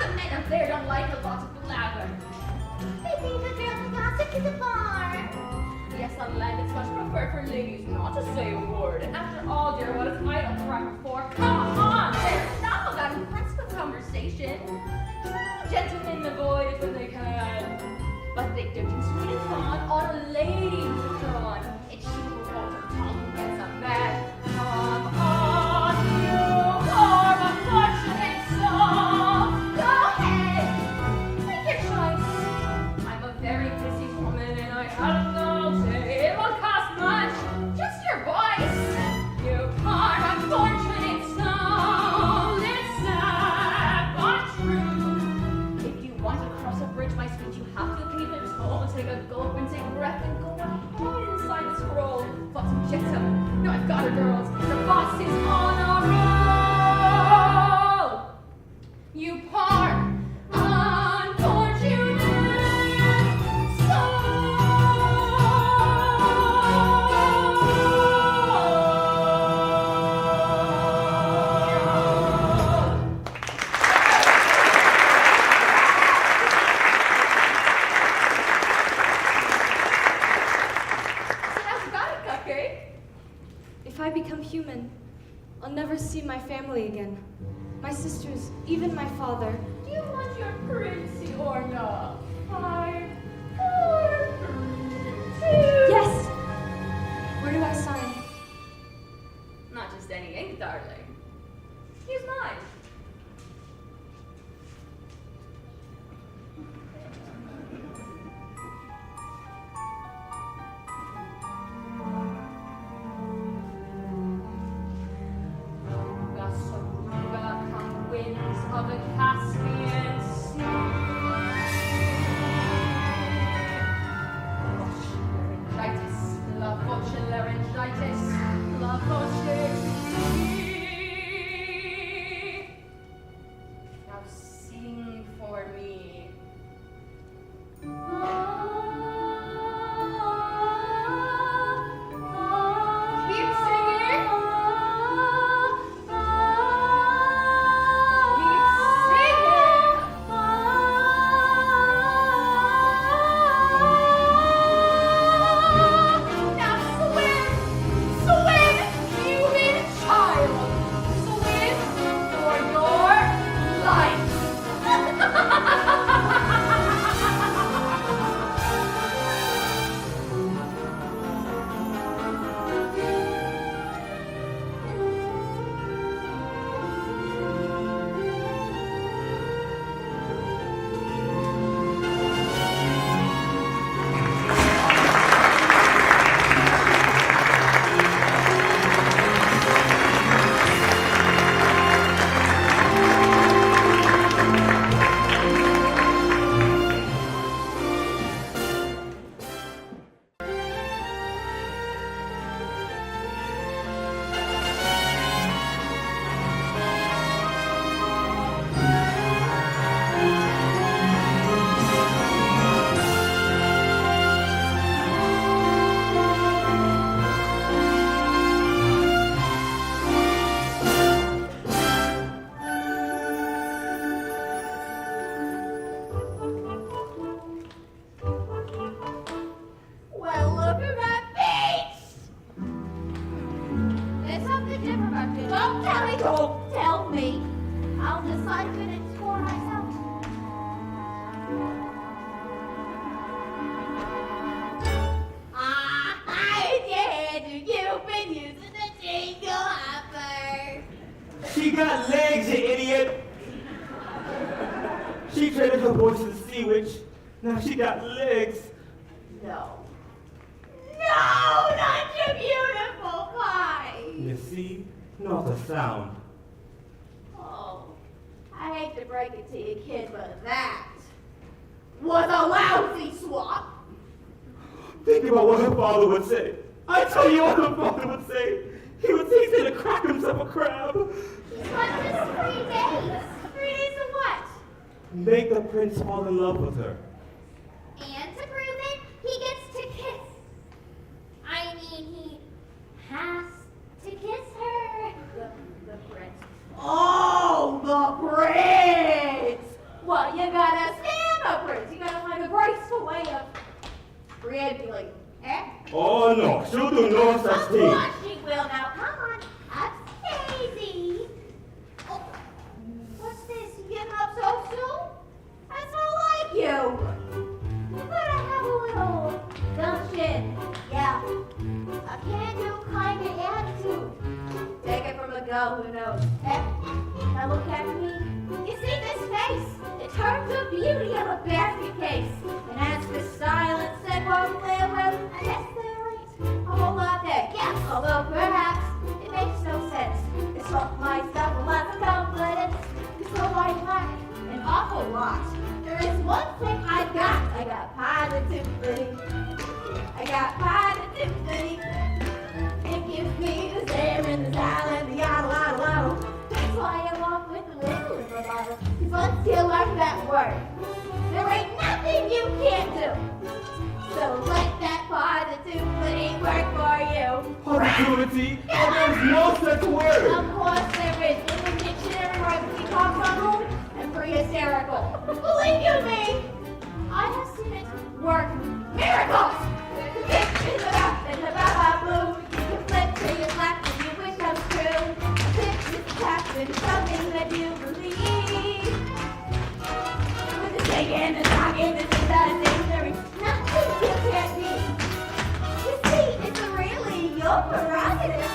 Speaker 1: The men up there don't like a lot of blabber. They think that girls gossip is a bar. Yes, on land it's much preferred for ladies not to say a word. And after all, dear, what is idle crack for? Come on, there's enough of that impressed with conversation. Gentle
Speaker 7: dipped in sweet and fond on a lady who's drawn. It's she who holds her tongue who gets a man. Come on, you are a fortunate soul. Go ahead, make your choice. I'm a very busy woman and I have no day. It won't cost much, just your voice. You are a fortunate soul. It's sad but true. If you want to cross a bridge, my sweet, you have to keep it tall. Take a gulp and take breath and go ahead inside the scroll. But Jetta, no, I've got her, girls. The boss is on a roll. You poor, unfortunate soul. How's about it, Cupcake?
Speaker 9: If I become human, I'll never see my family again. My sisters, even my father.
Speaker 7: Do you want your princey or not? 5, 4, 3, 2.
Speaker 9: Yes! Where do I sign?
Speaker 7: Not just any ink, darling. Here's mine. Gasaruga come winds of the Caspian Sea. Laryngitis, la voce laryngitis, la voce qui. Now sing for me. Keep singing. Keep singing. Now swim, swim, human child. Swim for your life. Well, look at that face!
Speaker 5: There's something different about it. Don't tell me. Don't tell me. I'll decipher it for myself. I did. You've been using the jingle hopper.
Speaker 6: She got legs, you idiot! She traded her voice to the sea witch. Now she got legs.
Speaker 5: No. No, not your beautiful pie.
Speaker 6: You see? Not a sound.
Speaker 5: Oh, I hate to break it to you, kid, but that was a lousy swap.
Speaker 6: Think about what her father would say. I tell you what her father would say. He would say he's gonna crack himself a crab.
Speaker 5: He's got just 3 days. 3 days of what?
Speaker 6: Make the prince fall in love with her.
Speaker 5: And to prove it, he gets to kiss. I mean, he has to kiss her. The prince. Oh, the prince! Well, you gotta stand the prince. You gotta find a graceful way of creating, like, eh?
Speaker 6: Oh no, she'll do no such
Speaker 5: Of
Speaker 6: thing.
Speaker 5: course she will. Now, come on. That's Daisy. Oh, what's this? You getting up so soon? That's not like you. You gotta have a know, who knows? Now look at me. You see this face? It turns the beauty of a basket case. And as for silence and won't live with, I guess there ain't a whole lot there. Yeah, although perhaps it makes no sense. It's all myself with lots of confidence. So I lack an awful lot. There is one thing I got. I got positivity. I got positivity. It gives me the stare and the silence, the yada. That's why I walk with a little in my bottle. Because once you learn that word, there ain't nothing you can't do. So let that positivity work for you.
Speaker 6: Positivity? Oh, there's no such word.
Speaker 5: Of course there is. In the dictionary, right, we talk trouble and pre-hysterical. Believe you me, I have seen it work miracles. The pictures about and the ba-ba-boo. You flip to your left and you wish comes true. This is happening, something that you believe. With the singing and talking, this is not a thing. There is nothing you can't be. You see, it's really your prerogative.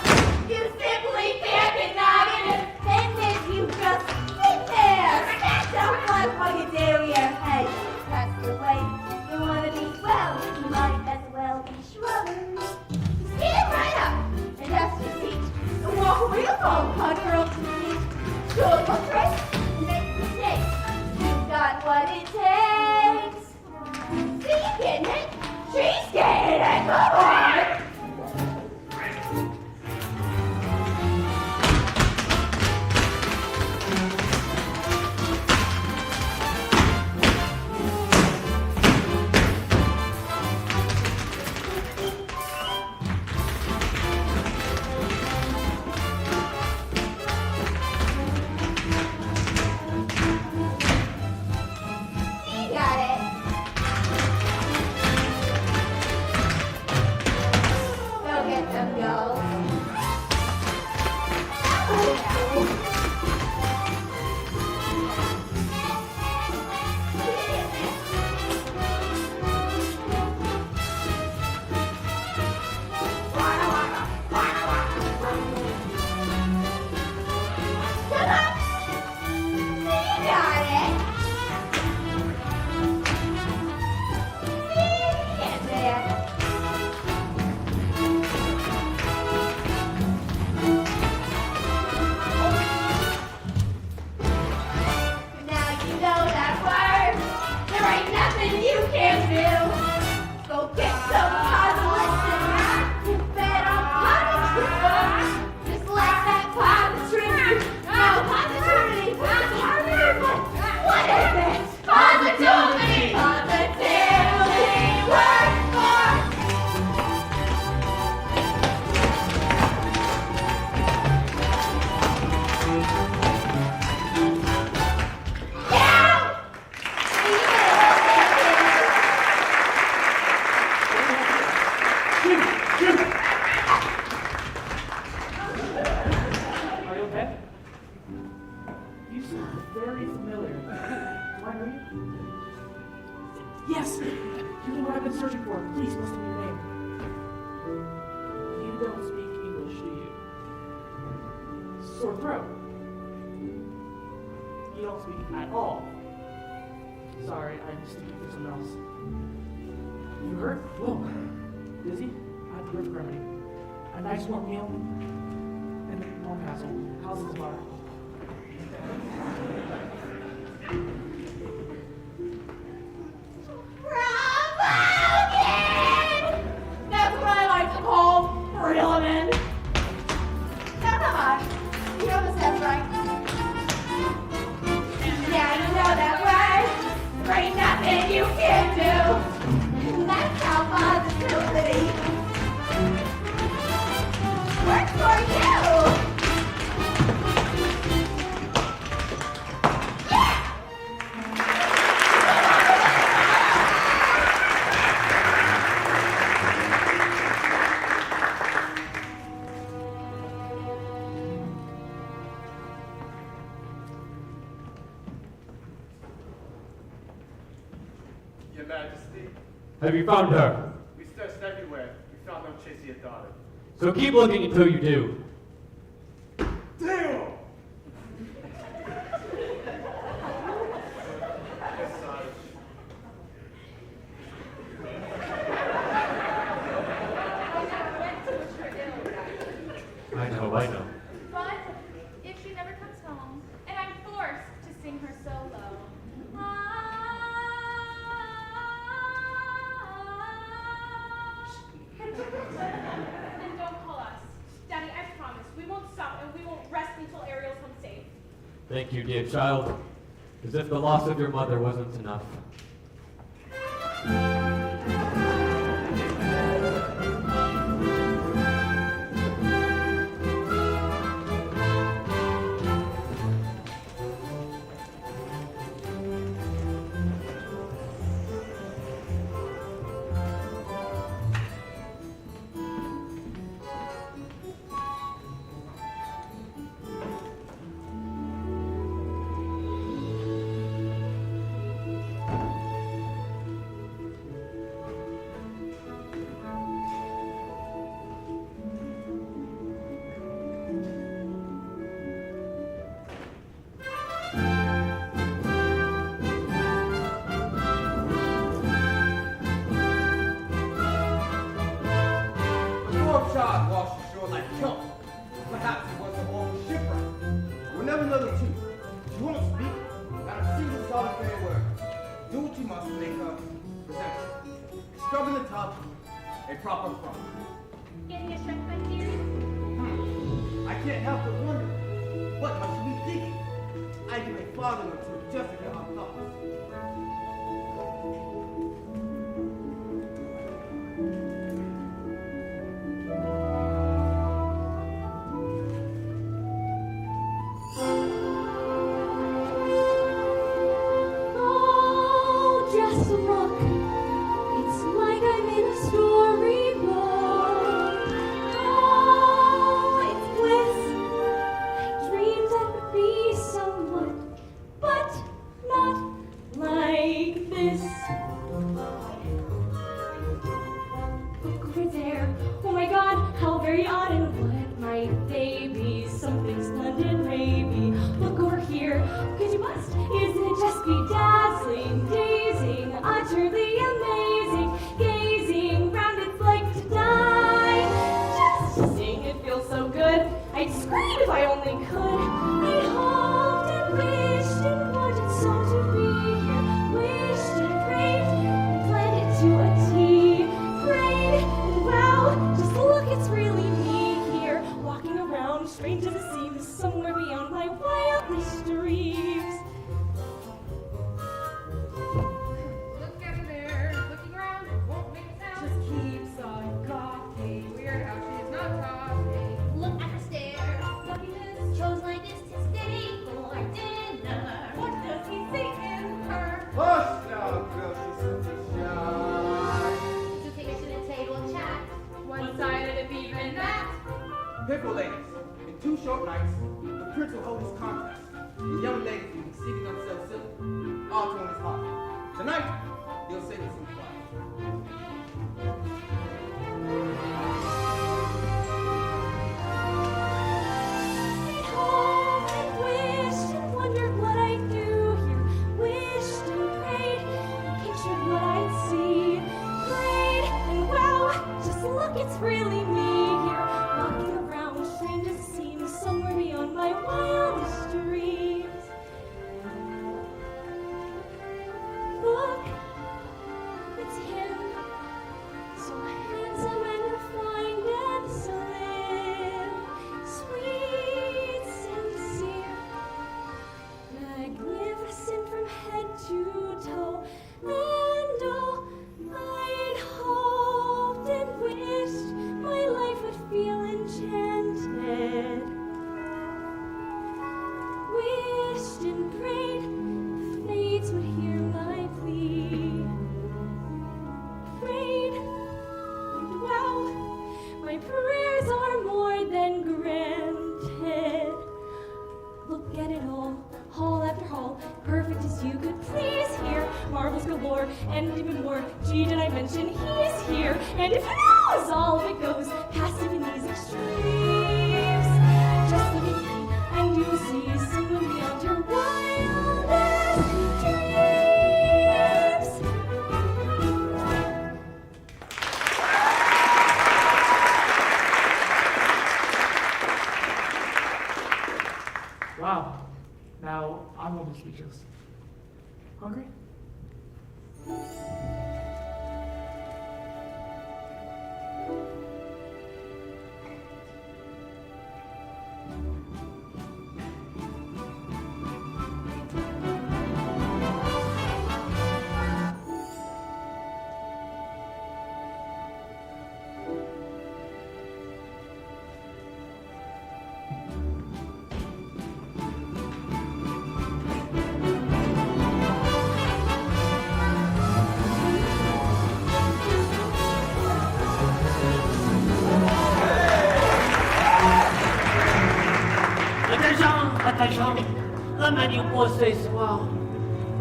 Speaker 5: You simply can't deny it, and then you just sit there. Don't mind what you do, yeah. Hey, that's the way you want to be. Well, you might as well be shrubbery. Stand right up and dust your feet. And walk real long, conquer up to feet. Show your tricks and make mistakes. You've got what it takes. See, you getting it? She's getting it. Come on. You got it. Go get them girls. Come on. You got it. Get there. Now you know that word. There ain't nothing you can't do. Go get some positive. You bet on positive. Just like that positive. No, positivity. What is it? Positivity. Positivity. Work for. Yeah.
Speaker 2: Are you okay? You sound very familiar. Do I know you? Yes! You're the one I've been searching for. Please list me your name. You don't speak English, do you? Sore throat. You don't speak at all. Sorry, I just need to do something else. You hurt? Whoa. Dizzy? I have the perfect remedy. A nice warm meal and a warm castle. How's this water?
Speaker 5: Bravo, kid! That's what I like to call real men. Now come on, you know the steps, right? Yeah, you know that word. There ain't nothing you can't do. And that's how positivity works for you.
Speaker 10: Your Majesty,
Speaker 11: Have you found her?
Speaker 10: we searched everywhere. We found no trace of your daughter.
Speaker 11: So keep looking until you do.
Speaker 3: Damn!
Speaker 2: I know.
Speaker 1: But if she never comes home, and I'm forced to sing her solo,
Speaker 8: And don't call us. Daddy, I promise, we won't stop and we won't rest until Ariel's home safe.
Speaker 2: Thank you, dear child. As if the loss of your mother wasn't enough.
Speaker 3: Child washed ashore like kelp. Perhaps it was a horrible shipwreck. We'll never know the truth. She won't speak, not a single solitary word. Do what you must to make her presentable. Scrub in the tub, a proper crumb.
Speaker 1: getting a strength by theory?
Speaker 3: I can't help but wonder, what must you be thinking? I give a father or two just to get our thoughts.
Speaker 7: Oh, just look. It's like I'm in a storybook. Oh, it's bliss. I dreamed I would be someone, but not like this. Look over there. Oh my God, how very odd, and what might they be? Something splendid, maybe. Look over here. Could you bust? Isn't it just be dazzling, dazing, utterly amazing? Gazing round, it's like to die. Just to sing, it feels so good. I'd scream if I only could. I hoped and wished and wanted so to be here. Wished and prayed and planned it to a T. Prayed and wow, just look, it's really me here, walking around, strange as it seems, somewhere beyond my wildest dreams.
Speaker 1: Look at her there, looking around, won't make a sound.
Speaker 8: Just keeps on coughing.
Speaker 1: Weird how she's not talking.
Speaker 5: Look at her stare.
Speaker 1: Luckiness,
Speaker 5: Chose like this to stay for dinner.
Speaker 1: what does he see in her?
Speaker 3: Hush now, girl, she's such a shy.
Speaker 5: To take her to the table and chat.
Speaker 1: One-sided if even that.
Speaker 3: Pickle ladies, in 2 short nights, the prince will hold his contest. The young ladies will be seeking themselves silly, all to his heart. Tonight, he'll save us some fun.
Speaker 7: At home and wished and wondered what I'd do here. Wished and prayed and pictured what I'd see. Prayed and wow, just look, it's really me here, walking around, strange as it seems, somewhere beyond my wildest dreams. Look, it's him, so handsome and refined and slim, sweet, sincere, magnificent from head to toe, and oh, I'd hoped and wished my life would feel enchanted. Wished and prayed the fates would hear my plea. Prayed, and wow, my prayers are more than granted. Look at it all, hall after hall, perfect as you could please here. Marvels galore, and even more. Gee, did I mention he's here? And if you know is all of it goes, passive in these extremes. Just look at me, and you'll see someone beyond your wildest dreams.
Speaker 2: Wow. Now I'm almost speechless. Hungry?
Speaker 10: Attention, le menu pour ce soir.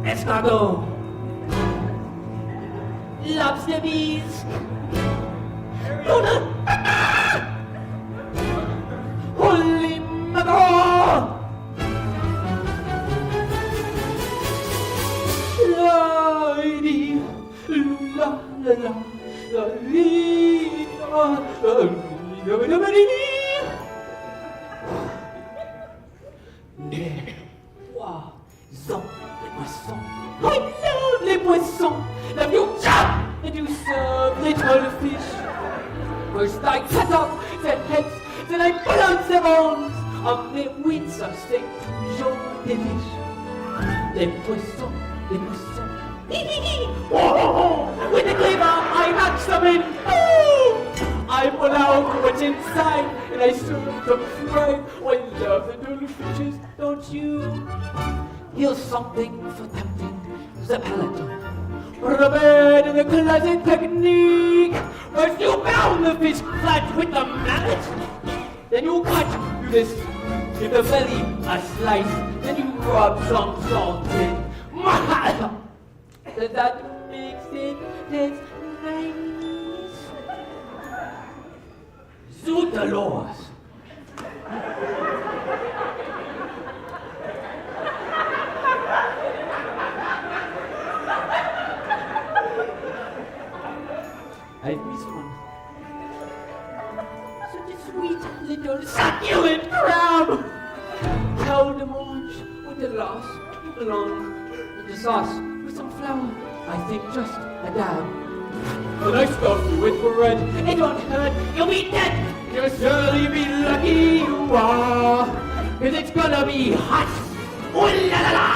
Speaker 10: Escargot. Lobster bees. Tuna. Holy mackerel. Lady. La la la. La la la. Les poissons, les poissons. I love les poissons. Love you, chop, and you serve little fish. First I cut off their heads, then I pull out their bones. On their wings I say toujours des fish. Les poissons, les poissons. With the cleaver I hatch them in. I pull out what's inside and I serve them fried. I love the little fishes, don't you? Here's something for tempting the palate. Put a bed in the classic technique. First you pound the fish flat with the mallet. Then you cut you this, give the belly a slice. Then you rub some salt in. That makes it taste nice. Zootalours. I've missed one. Such a sweet little succulent crab. Cow de mange with the loss, along with the sauce, with some flour. I think just a dab. Then I stuff you with bread. It won't hurt. You'll be dead. You'll surely be lucky you are. 'Cause it's gonna be hot. Ooh la la la!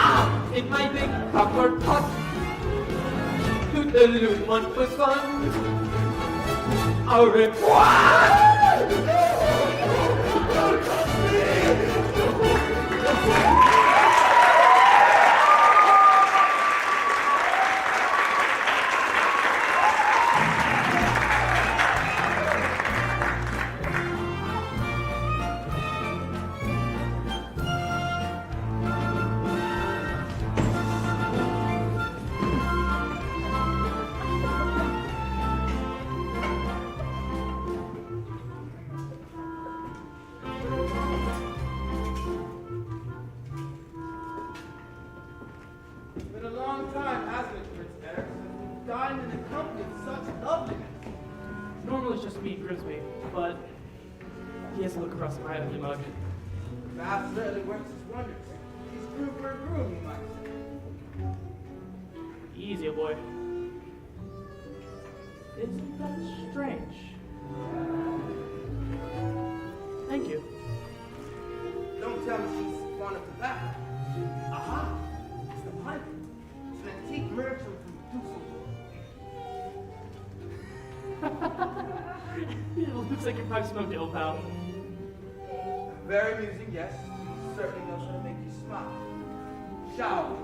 Speaker 10: In my big copper pot. Toodaloo, one for fun. Au revoir!
Speaker 3: It's been a long time, hasn't it, Prince Eric, since we've dined in the company of such loveliness.
Speaker 2: Normally it's just me and Grimsby, but he has to look across the my empty mug.
Speaker 3: Bath certainly works his wonders. He's grew for a groom, you might say.
Speaker 2: Easy, boy. Isn't that strange? Thank you.
Speaker 3: Don't tell me she's fond of tobacco. Aha! It's the pipe. It's an antique merchant from Dusseldorf.
Speaker 2: It looks like your pipe smoked ill, pal.
Speaker 3: Very amusing, yes. Certainly knows how to make you smile. Shall we?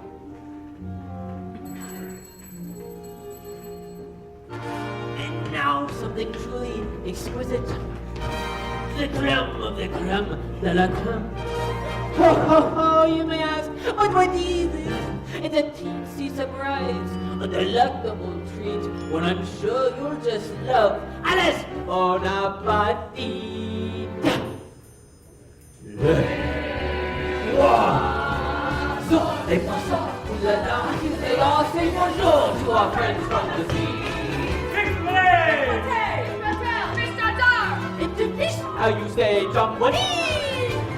Speaker 10: And now something truly exquisite. The creme of the creme de la creme. Ho ho ho, you may ask, what is it? It's a teensy surprise, a delectable treat, when I'm sure you'll just love. Alles bon appetit! So, les poissons, oulala, they all say bonjour to our friends from the sea.
Speaker 1: Mr. Dar!
Speaker 10: It's a fish, how you say, John Bonnie?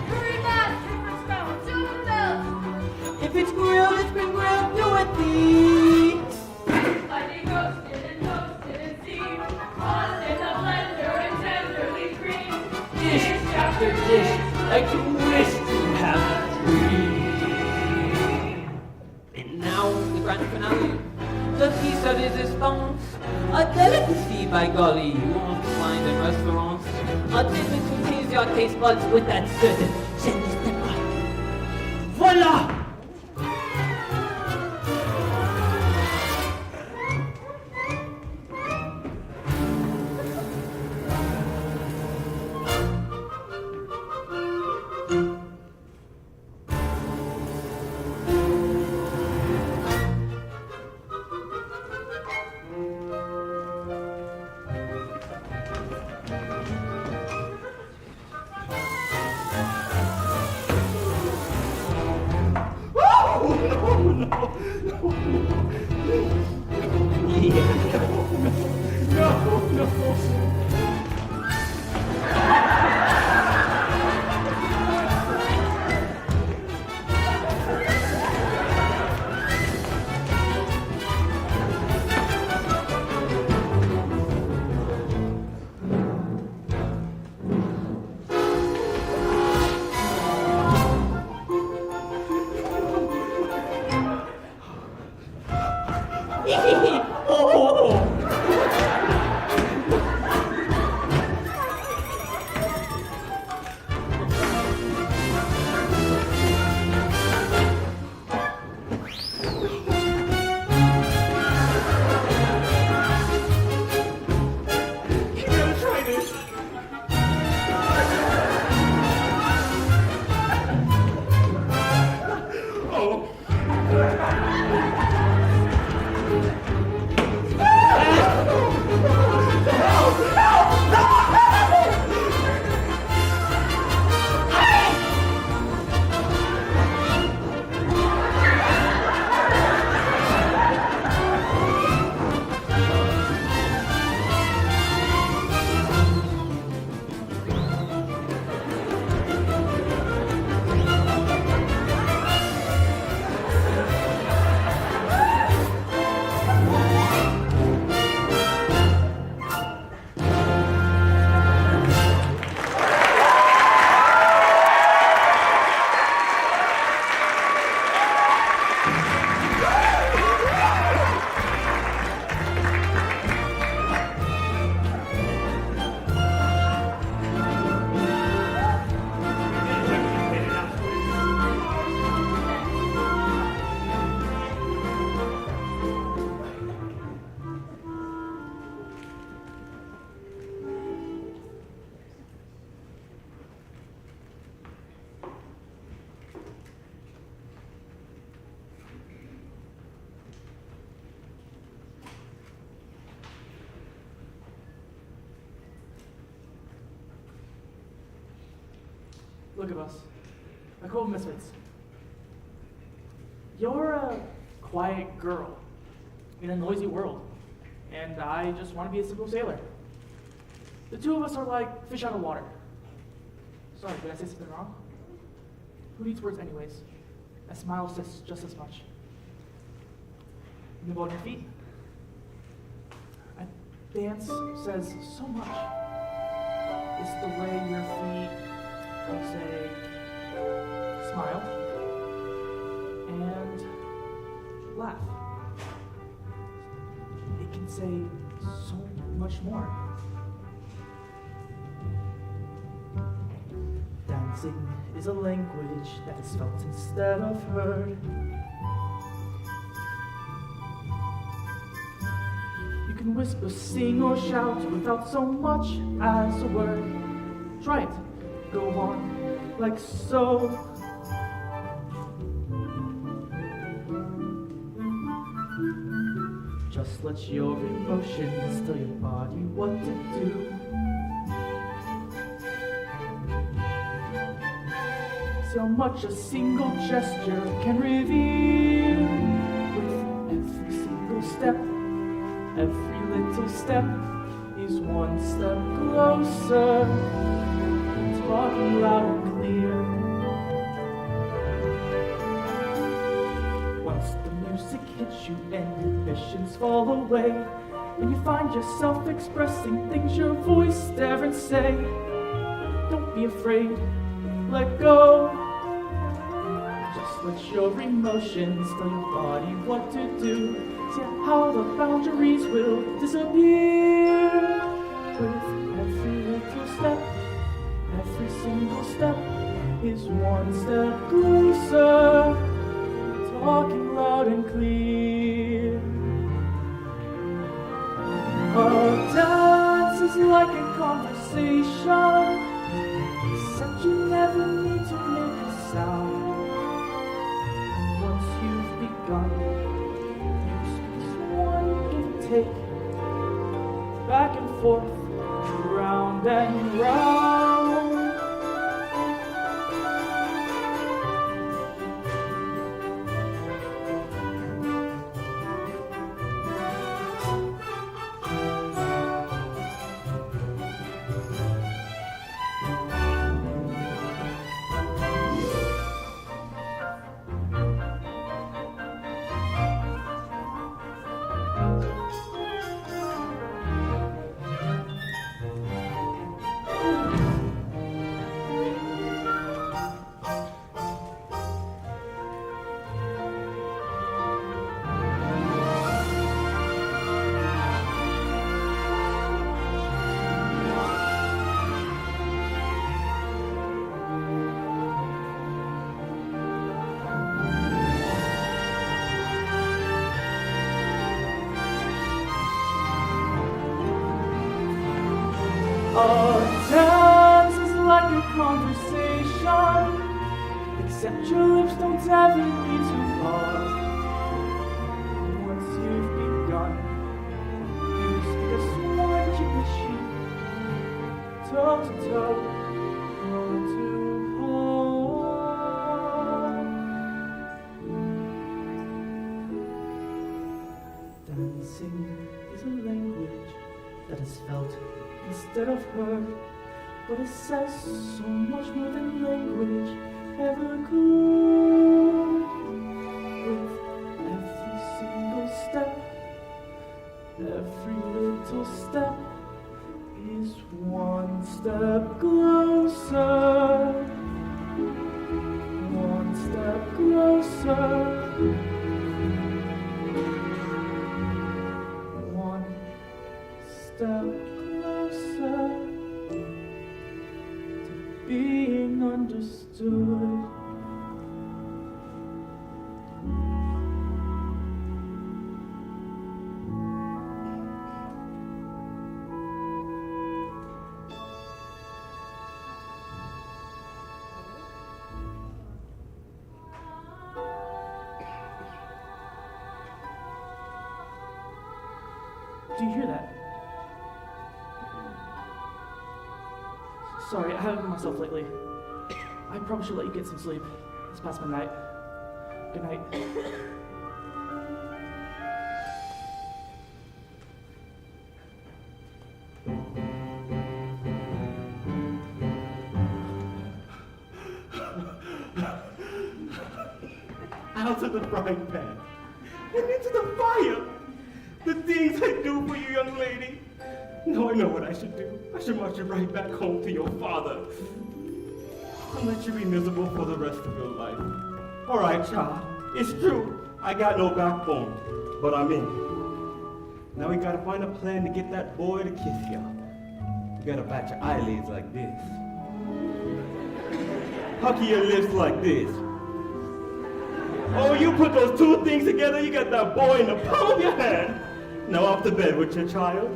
Speaker 1: Hurry back, we must go to
Speaker 10: been grilled, do it thee.
Speaker 1: Lightly roasted and toasted and steamed, tossed in the blender and tenderly creamed.
Speaker 10: Dish after dish, like you wish to have a dream. And now the grand finale, the piece of resistance, a delicacy by golly you won't find in restaurants. A dish that contains your taste buds with that certain je ne sais quoi. Voila!
Speaker 2: Look at us. A couple misfits. You're a quiet girl in a noisy world, and I just want to be a simple sailor. The two of us are like fish out of water. Sorry, did I say something wrong? Who needs words anyways? A smile says just as much. Move on your feet. A dance says so much. It's the way your feet say smile and laugh. It can say so much more. Dancing is a language that is felt instead of heard. You can whisper, sing, or shout without so much as a word. Try it. Go on like so. Just let your emotions tell your body what to do. See how much a single gesture can reveal. With every single step, every little step is one step closer. Talking loud and clear.
Speaker 10: you and ambitions fall away, and you find yourself expressing things your voice daren't say. Don't be afraid, let go. Just let your emotions tell your body what to do. See how the boundaries will disappear. With every little step, every single step is one step closer. Talking loud and clear. A dance is like a conversation, except you never need to make a sound. Once you've begun, you speak one give and take, back and forth, round and round. A dance is like a conversation, except your lips don't ever need to pause. Once you've begun, you speak a smile to the sheet, toe to toe, heart to heart. Dancing is a language that is felt instead of heard, but it says so much more than language ever could. With every single step, every little step is one step closer, one step closer. One step closer to being understood. Do you hear that? Sorry, I haven't been myself lately. I probably should let you get some sleep. It's past midnight. Good night.
Speaker 6: Out of the frying pan and into the fire. The things I do for you, young lady. Now I know what I should do. I should march you right back home to your father. I'll let you be miserable for the rest of your life. All right, child. It's true. I got no backbone, but I'm in. Now we gotta find a plan to get that boy to kiss you. You gotta bat your eyelids like this. Hucky your lips like this. Oh, you put those two things together, you got that boy in the palm of your hand. Now off to bed with your child.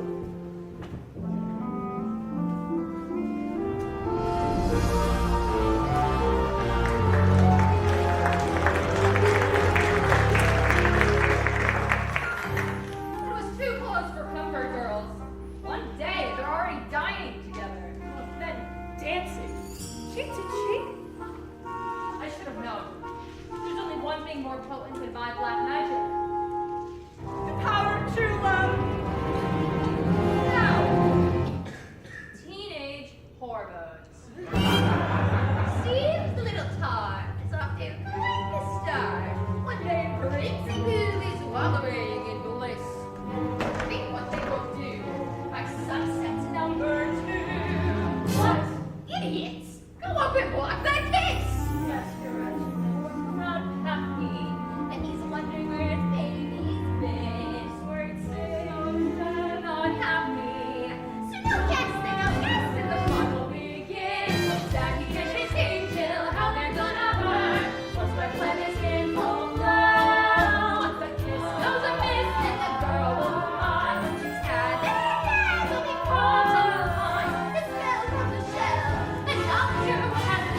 Speaker 1: It was too close for comfort, girls. One day, they're already dining together. Then dancing, cheek to cheek. I should have known. There's only one thing more potent than my black magic. The power of true love. Now, teenage hormones. Seems a little tart. It's off to a start. One day, Prince who is wobbling
Speaker 5: Go up and block that kiss!
Speaker 7: Yes, you're right. We're not happy. And he's wondering where his baby's been. Where it's not happy.
Speaker 5: So no yes, then no yes, and the fun will
Speaker 7: Begin. Jackie and his angel, how they're gonna hurt. Once their plan is in full blow. Once the kiss goes amiss and the girl will move on. When she's had it, will be called to move on.
Speaker 5: the spell from the shell,
Speaker 7: And not sure what happened.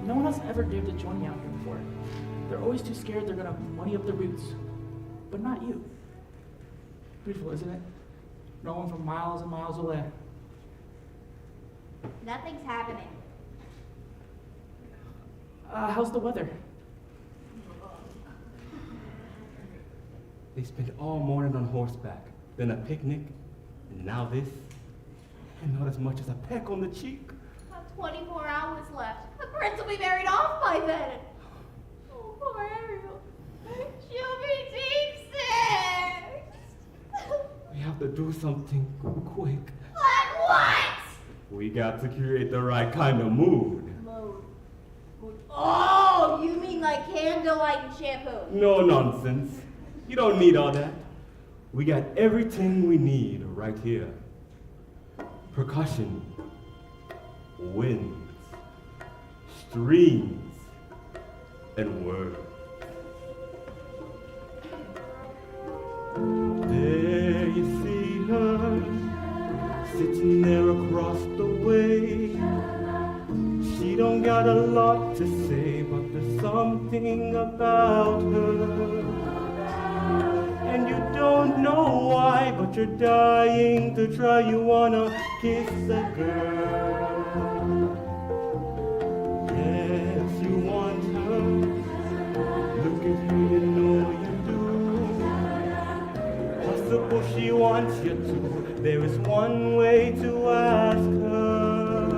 Speaker 10: No one else ever dared to join me out here before. They're always too scared they're gonna muddy up the roots. But not you. Beautiful, isn't it? No one from miles and miles away.
Speaker 5: nothing's happening.
Speaker 10: How's the weather?
Speaker 6: They spent all morning on horseback, then a picnic, and now this, and not as much as a peck on the cheek.
Speaker 5: About 24 hours left. The prince will be married off by then. Oh, poor Ariel. She'll be deep sick.
Speaker 6: We have to do something quick.
Speaker 5: Like what?
Speaker 6: We got to create the right kind of mood.
Speaker 5: Mode. Oh, you mean like candlelight and shampoo?
Speaker 6: No nonsense. You don't need all that. We got everything we need right here. Percussion, winds, strings, and words. There you see her, sitting there across the way. She don't got a lot to say, but there's something about her. And you don't know why, but you're dying to try. You wanna kiss a girl. Yes, you want her. Look at you, you know you do. Possible she wants you to. There is one way to ask her.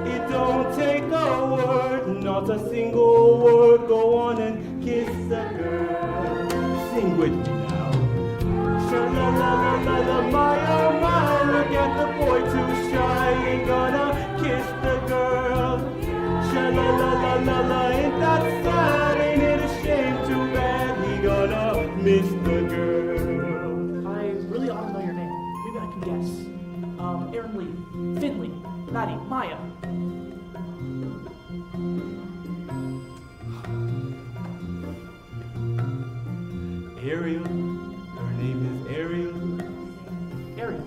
Speaker 6: It don't take a word, not a single word. Go on and kiss a girl. Sing with me now. Sha-la-la-la-la-la, my oh my, look at the boy too shy, ain't gonna kiss the girl. Sha-la-la-la-la-la, ain't that sad, ain't it a shame, too bad, he gonna miss the girl.
Speaker 10: I really ought to know your name. Maybe I can guess. Aaron Lee, Finley, Maddie, Maya.
Speaker 6: Ariel, her name is Ariel.
Speaker 10: Ariel.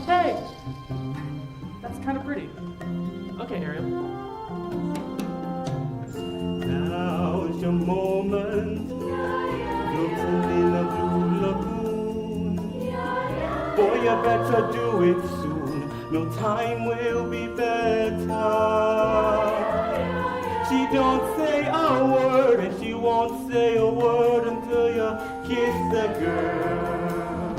Speaker 10: Hey! That's kind of pretty. Okay, Ariel.
Speaker 6: Now's your moment, floating in a blue lagoon. Boy, you better do it soon, no time will be better. She don't say a word, and she won't say a word until you kiss the girl.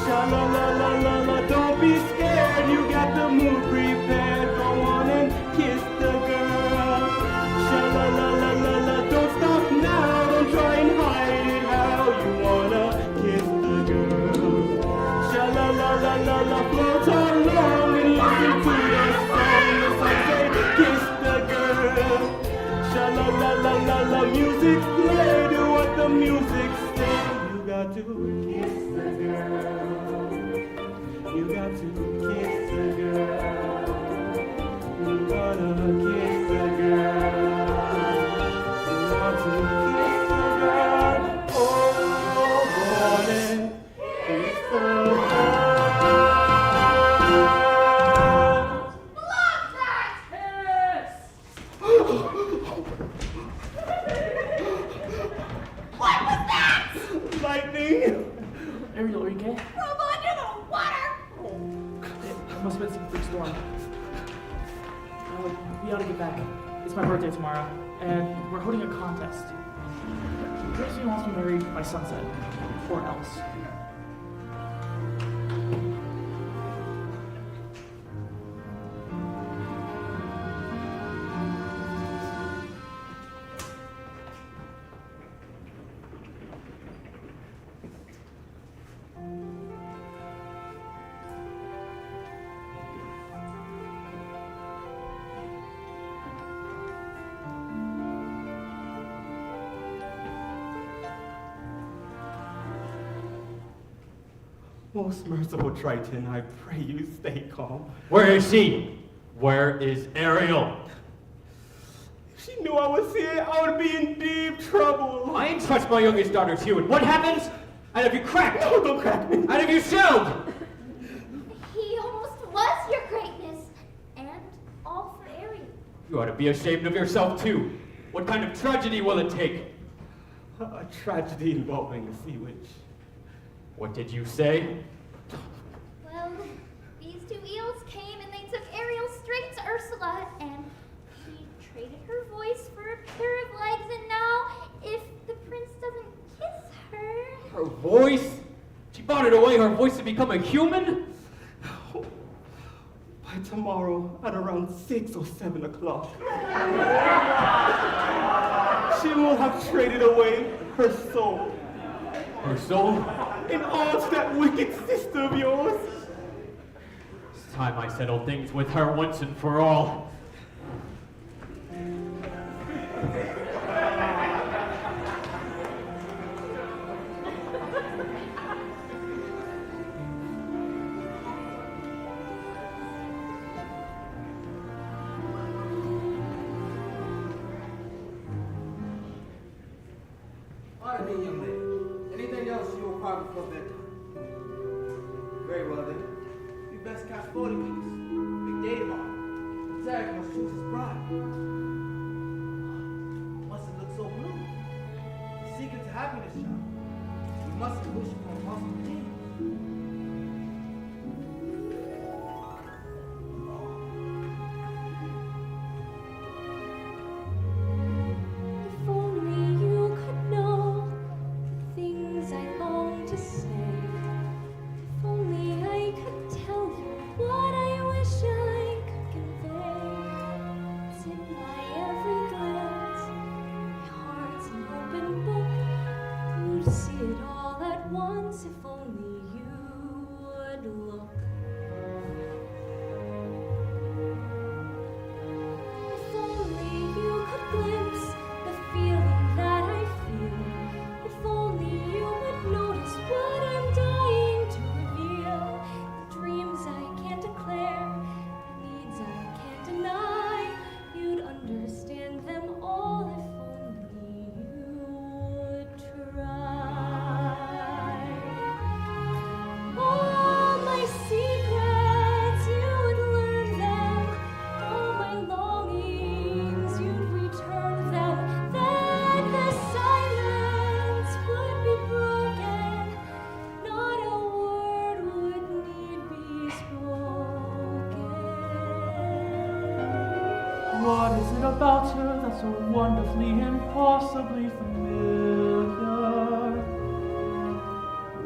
Speaker 6: Sha-la-la-la-la-la, don't be scared, you got the mood prepared. Go on and kiss the girl. Sha-la-la-la-la-la, don't stop now, don't try and hide it how you wanna kiss the girl. Sha-la-la-la-la-la, float along and listen to the song. The song say, kiss the girl. Sha-la-la-la-la-la, music play, do what the music say. You got to kiss the girl. You got to kiss the girl. You gotta kiss the girl. You want to kiss the girl. Oh, go on and kiss the girl.
Speaker 5: Block that!
Speaker 10: Yes! Ariel, are you okay?
Speaker 5: Room under the water!
Speaker 10: It must have been some freak storm. We ought to get back. It's my birthday tomorrow, and we're holding a contest. Tracy wants me married by sunset, or else.
Speaker 6: Most merciful Triton, I pray you stay calm.
Speaker 2: Where is she? Where is Ariel?
Speaker 6: If she knew I was here, I would be in deep trouble.
Speaker 2: I ain't touched my youngest daughter's human. What happens? And if you cracked?
Speaker 6: No, don't crack me.
Speaker 2: And if you shelled?
Speaker 5: He almost was your greatness, and all for Ariel.
Speaker 2: You ought to be ashamed of yourself, too. What kind of tragedy will it take?
Speaker 6: A tragedy involving the sea witch.
Speaker 2: What did you say?
Speaker 5: Well, these two eels came and they took Ariel straight to Ursula, and she traded her voice for a pair of legs, and now, if the prince doesn't kiss her...
Speaker 2: Her voice? She bartered away her voice to become a human?
Speaker 6: By tomorrow, at around 6 or 7 o'clock, she will have traded away her soul.
Speaker 2: Her soul?
Speaker 6: In all to that wicked sister of yours.
Speaker 2: It's time I settled things with her once and for all.
Speaker 3: Pardon me, young lady. Anything else you require before bedtime? Very well then. We best catch 40 weeks. Big day tomorrow. Zach must choose his bride. Mustn't look so blue. The secret to happiness, child. We mustn't wish for impossible things.
Speaker 7: If only you could know the things I long to say. If only I could tell you what I wish I could convey. It's in my every glance. My heart's an open book. You'd see it all at once if only you would look. If only you could glimpse the feeling that I feel. If only you would notice what I'm dying to reveal. The dreams I can't declare, the needs I can't deny. You'd understand them all if only you would try. All my secrets, you would learn them. All my longings, you'd return them. Then the silence would be broken. Not a word would need be spoken.
Speaker 10: What is it about her that's so wonderfully, impossibly familiar?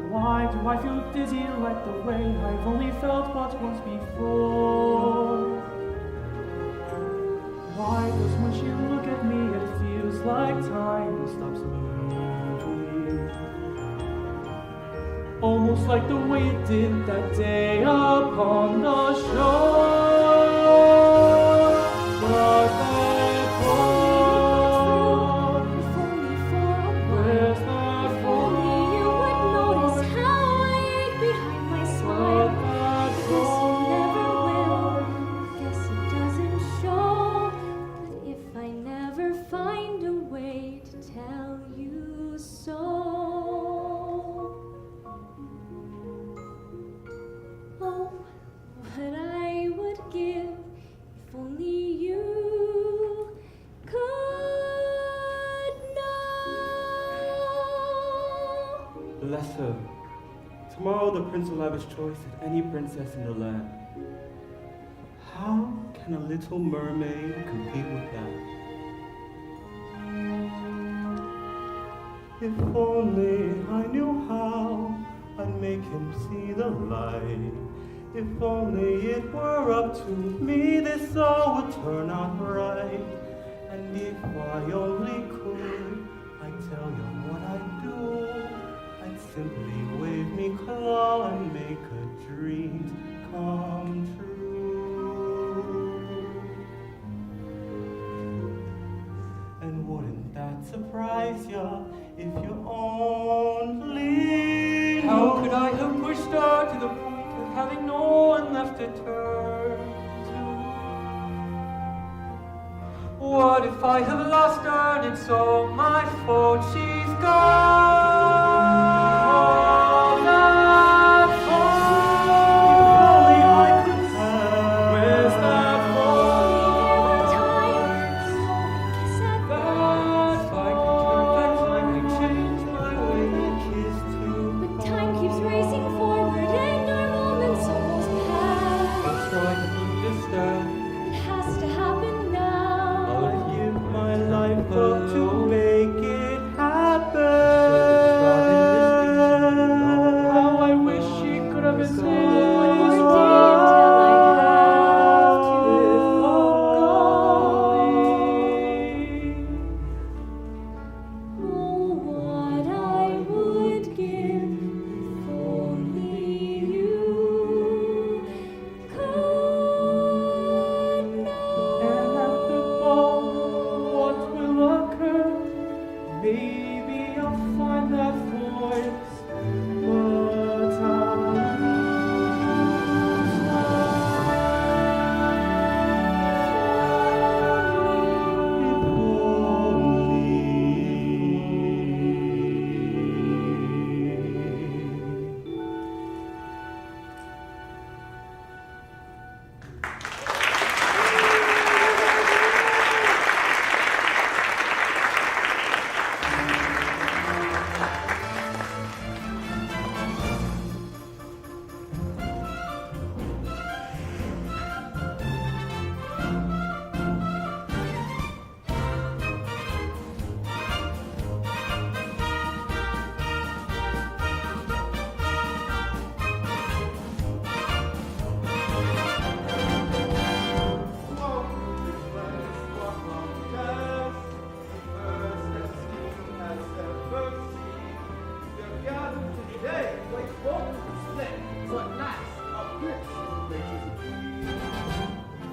Speaker 10: Why do I feel dizzy like the way I've only felt but once before? Why does when she look at me it feels like time stops moving? Almost like the way it did that day upon the shore. But that boy,
Speaker 7: If only for a while.
Speaker 10: where's that
Speaker 7: If only you would notice how I ache behind my smile. Guess you never will. Guess it doesn't show. But if I never find a way to tell you so. Oh, what I would give if only you could know.
Speaker 6: Bless her. Tomorrow the prince will have his choice at any princess in the land. How can a little mermaid compete with that? If only I knew how I'd make him see the light. If only it were up to me, this all would turn out right. And if I only could, I'd tell you what I'd do. I'd simply wave me claw and make her dreams come true. And wouldn't that surprise ya if you only
Speaker 10: How could I have pushed her to the point of having no one left to turn to? What if I have lost her and it's all my fault? She's gone. That fault.
Speaker 6: only I could have.
Speaker 10: Where's that fault? That time could change my way.
Speaker 6: Kiss too.
Speaker 7: But time keeps racing forward and our moments almost past.
Speaker 10: I'll try to understand.
Speaker 7: It has to happen now.
Speaker 6: I'll give my life up to make it happen.
Speaker 10: How I wish she could have been
Speaker 7: One more day until I have to go. Oh, what I would give if only you could know.
Speaker 10: And at the ball, what will occur? Maybe I'll find that voice, but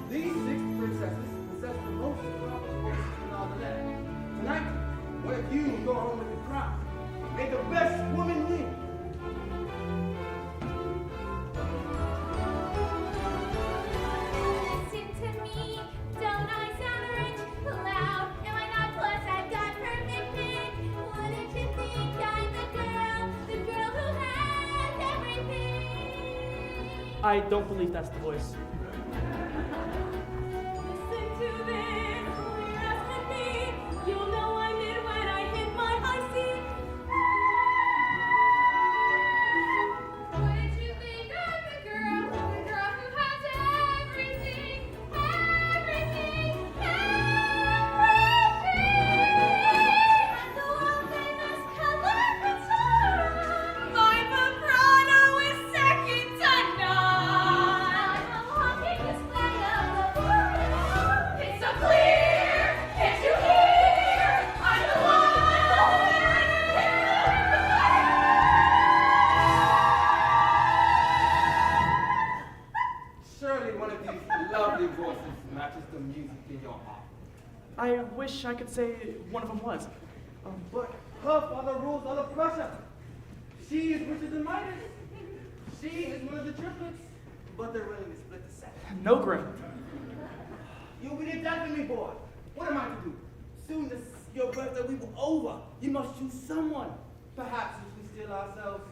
Speaker 3: These 6 princesses possess the most accomplished graces in all the land. Tonight, one of you will go home with the crown. May the best woman win.
Speaker 1: Listen to me, don't I sound rich? Loud, am I not? Plus I've got perfect pitch. Wouldn't you think I'm the girl who has everything?
Speaker 2: I don't believe that's the voice.
Speaker 7: Listen to this, clear as can be. You'll know I'm in when I hit my high C.
Speaker 1: Wouldn't you think I'm the girl who has everything, everything, everything? I'm the world famous color star. My vibrato is second to none. I'm a walking display of the world. It's so clear, can't you hear? I'm the one
Speaker 3: Surely one of these lovely voices matches the music in your heart.
Speaker 2: I wish I could say one of them was.
Speaker 3: But her father rules under pressure. She is richer than Midas. She is one of the triplets, but they're willing to split the set.
Speaker 2: No grin.
Speaker 3: You'll be the death of me, boy. What am I to do? Soon as your birthday week will over, you must choose someone. Perhaps if we still ourselves,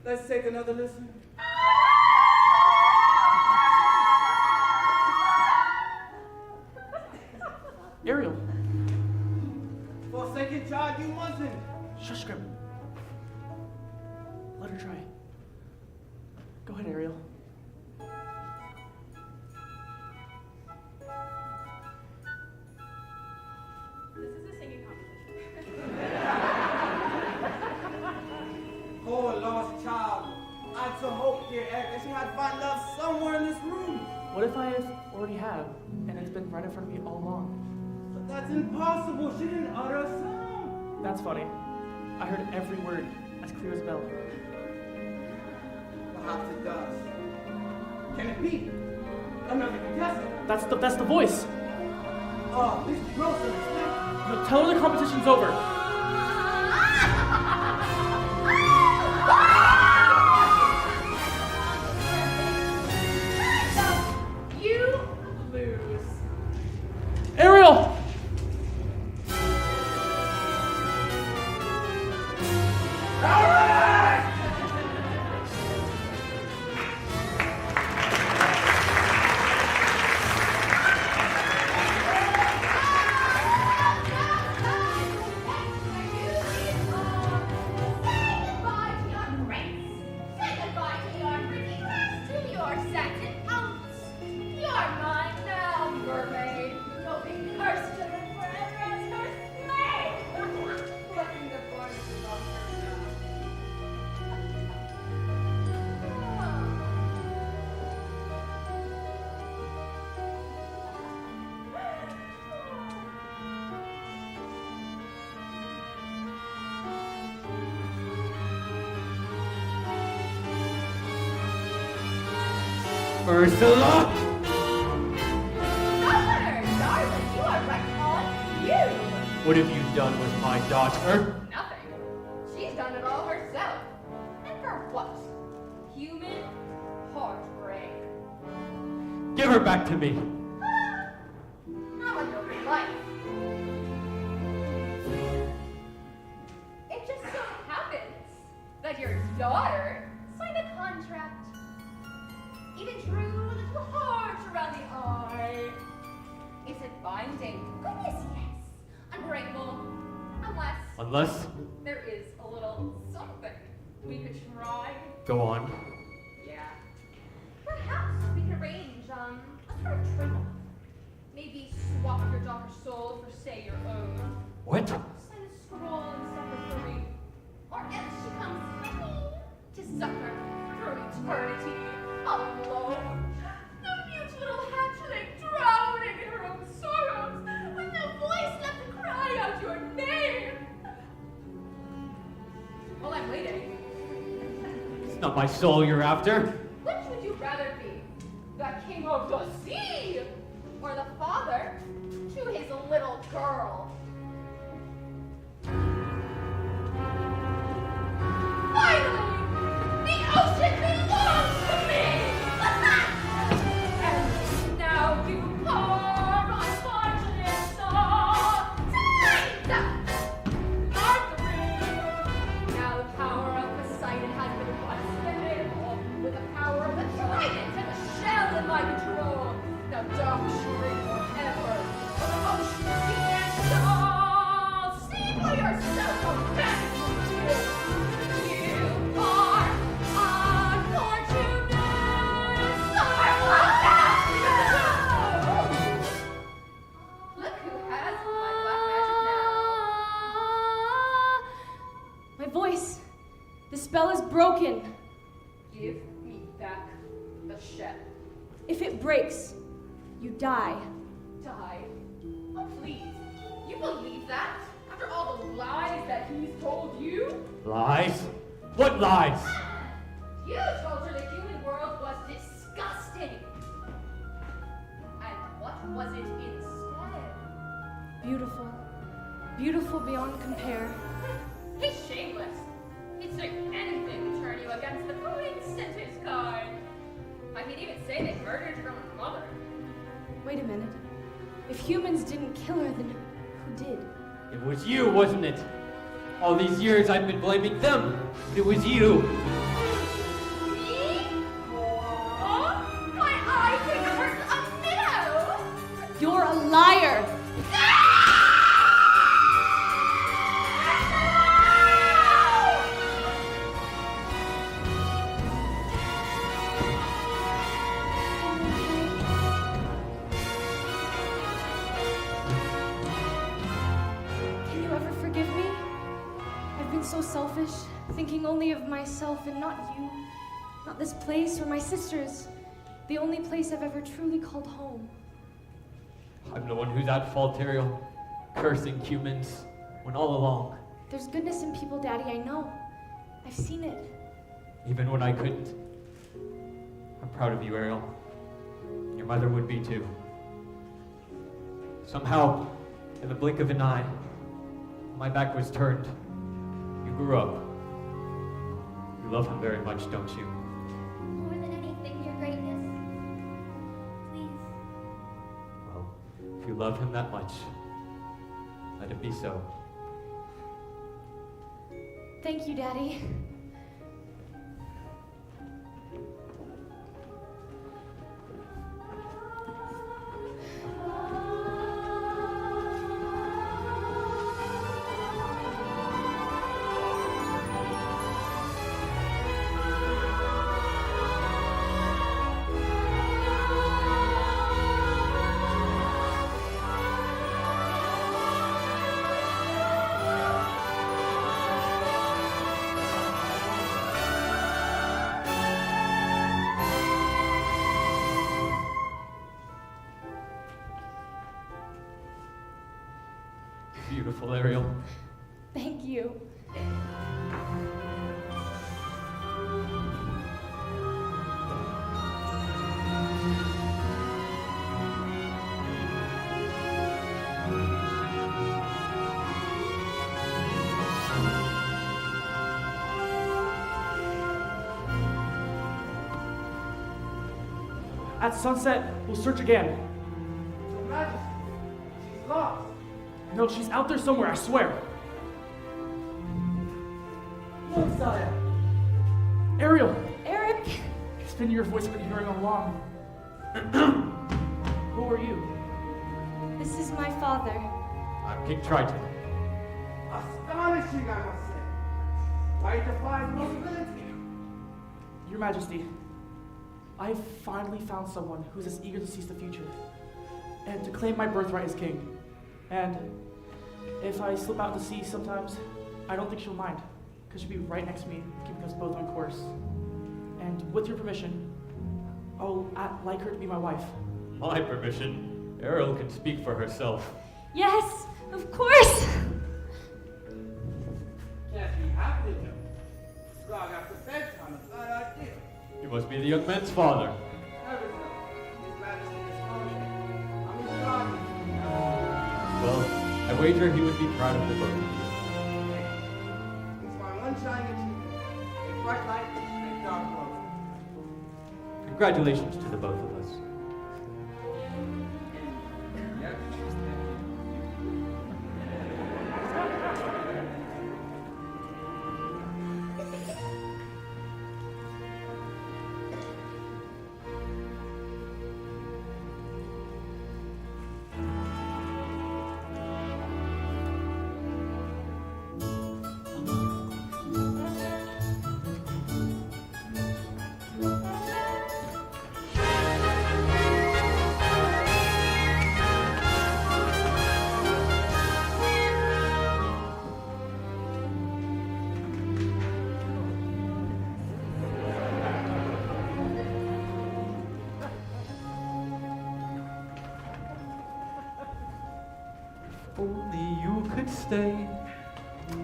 Speaker 3: let's take another listen.
Speaker 2: Ariel.
Speaker 3: Forsaken child, you mustn't.
Speaker 2: Shush, Grim. Let her try.
Speaker 10: Go ahead, Ariel.
Speaker 8: This is a singing competition.
Speaker 3: Poor lost child. I had some hope, dear Eric, that she had find love somewhere in this room.
Speaker 10: What if I already have, and it's been right in front of me all along?
Speaker 3: But that's impossible. She didn't utter a sound.
Speaker 10: That's funny. I heard every word, as clear as a bell.
Speaker 3: Perhaps it does. Can it be? Another contestant.
Speaker 10: That's the voice.
Speaker 3: Oh, this gross understand.
Speaker 10: No, tell her the competition's over.
Speaker 8: You lose.
Speaker 10: Ariel!
Speaker 2: Ursula!
Speaker 5: Governor, darling, you are right on cue.
Speaker 2: What have you done with my daughter?
Speaker 5: Nothing. She's done it all herself. And for what? Human heartbreak.
Speaker 2: Give her back to me.
Speaker 5: Not like your life. It just so happens that your daughter signed a contract. Even drew a little heart around the eye. Is it binding? Goodness, yes. Unbreakable. Unless there is a little something we could try.
Speaker 2: Go on.
Speaker 5: Yeah. Perhaps we could arrange a sort of trade-off. Maybe swap your daughter's soul for, say, your own.
Speaker 2: What?
Speaker 5: Sign a scroll and suffer free. Or else she comes free to suffer through eternity all alone. The mute little hatchling drowning in her own sorrows, with no voice left to cry out your name. While I'm waiting,
Speaker 2: It's not my soul you're after.
Speaker 5: which would you rather be? The king of the sea? Or the father to his little girl? Finally, the ocean belongs to me! And now you poor unfortunate soul, time's up! Mark the room. Now the power of Poseidon has been busted with the power of the trident and the shell in my control. Now dark shriek forever for the ocean and shall see for yourself how best you are unfortunate. Look who has my black magic now.
Speaker 9: My voice. The spell is broken.
Speaker 5: Give me back the shell.
Speaker 9: If it breaks, you die.
Speaker 5: Die? Oh, please. You believe that? After all the lies that he's told you?
Speaker 2: Lies? What lies?
Speaker 5: You told her the human world was disgusting. And what was it instead?
Speaker 9: Beautiful. Beautiful beyond compare.
Speaker 5: He's shameless. He'd say anything to turn you against the prince and his kind. I could even say they murdered your own mother.
Speaker 9: Wait a minute. If humans didn't kill her, then who did?
Speaker 2: It was you, wasn't it? All these years I've been blaming them. It was you.
Speaker 5: Me? Oh, my eyes are worth a minnow!
Speaker 9: You're a liar! so selfish, thinking only of myself and not you, not this place or my sisters, the only place I've ever truly called home.
Speaker 10: I'm the one who's at fault, Ariel, cursing humans, when all along,
Speaker 9: There's goodness in people, Daddy, I know. I've seen it.
Speaker 10: even when I couldn't. I'm proud of you, Ariel. Your mother would be too. Somehow, in the blink of an eye, my back was turned. You grew up. You love him very much, don't you?
Speaker 1: More than anything, your greatness. Please.
Speaker 10: Well, if you love him that much, let it be so.
Speaker 9: Thank you, Daddy.
Speaker 10: Beautiful, Ariel.
Speaker 9: Thank you.
Speaker 2: At sunset, we'll search again.
Speaker 3: Your Majesty, she's lost.
Speaker 2: No, she's out there somewhere, I swear.
Speaker 3: Look, sire.
Speaker 2: Ariel!
Speaker 9: Eric!
Speaker 2: It's been your voice I've been hearing all along. Who are you?
Speaker 9: This is my father.
Speaker 10: I'm King Triton.
Speaker 3: Astonishing, I must say. Quite defies possibility.
Speaker 2: Your Majesty, I have finally found someone who's as eager to seize the future and to claim my birthright as king. And if I slip out to sea sometimes, I don't think she'll mind, because she'll be right next to me, keeping us both on course. And with your permission, I'll like her to be my wife.
Speaker 10: My permission. Ariel can speak for herself.
Speaker 9: Yes, of course!
Speaker 3: Can't be happy with him. Grog after bedtime, a bad idea.
Speaker 10: You must be the young man's father.
Speaker 3: Never know. His Majesty is home. I'm his father.
Speaker 10: Well, I wager he would be proud of the both of you.
Speaker 3: He's my one shining achievement. A bright light and a dark cloak.
Speaker 10: Congratulations to the both of us.
Speaker 3: Yep.
Speaker 10: Only you could stay,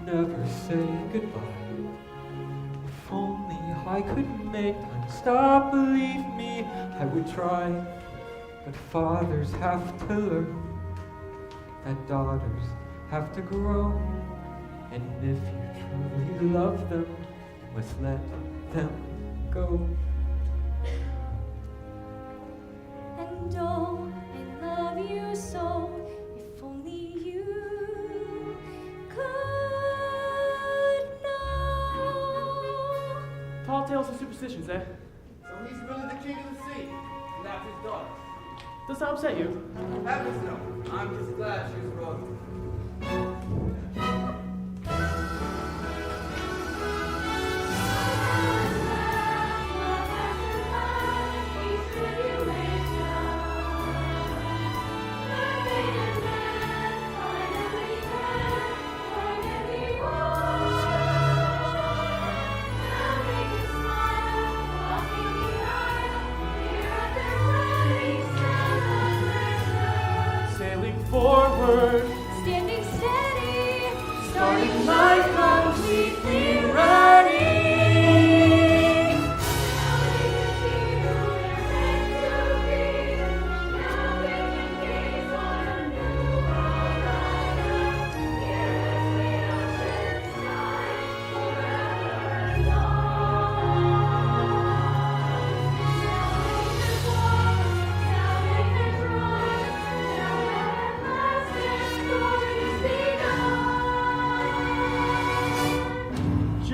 Speaker 10: never say goodbye. If only I could make time stop, believe me, I would try. But fathers have to learn that daughters have to grow. And if you truly love them, you must let them go.
Speaker 7: And oh, I love you so. If only you could know.
Speaker 2: Tall tales and superstitions, eh?
Speaker 3: So he's really the king of the sea, and that's his daughter.
Speaker 2: Does that upset you?
Speaker 3: Heavens no. I'm just glad she's royal.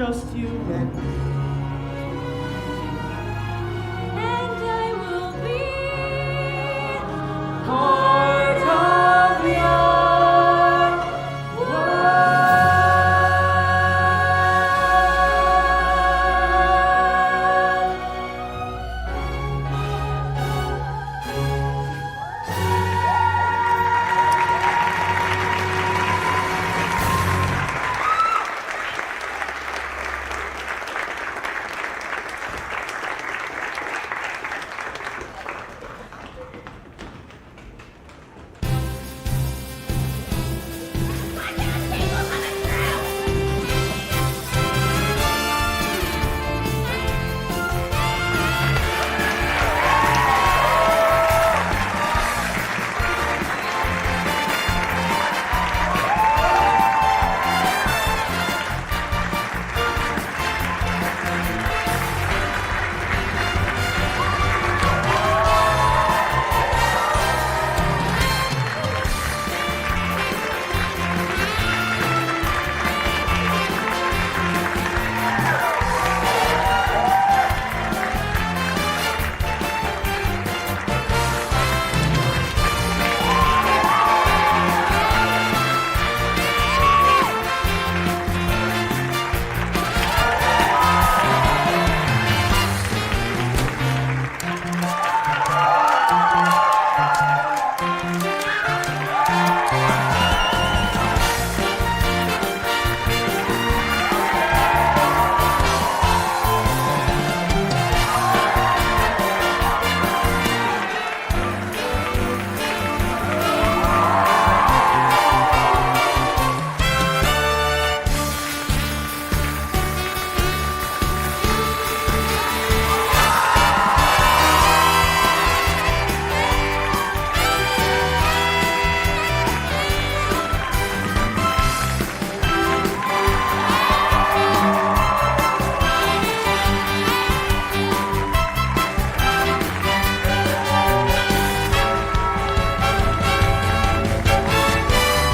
Speaker 2: just you and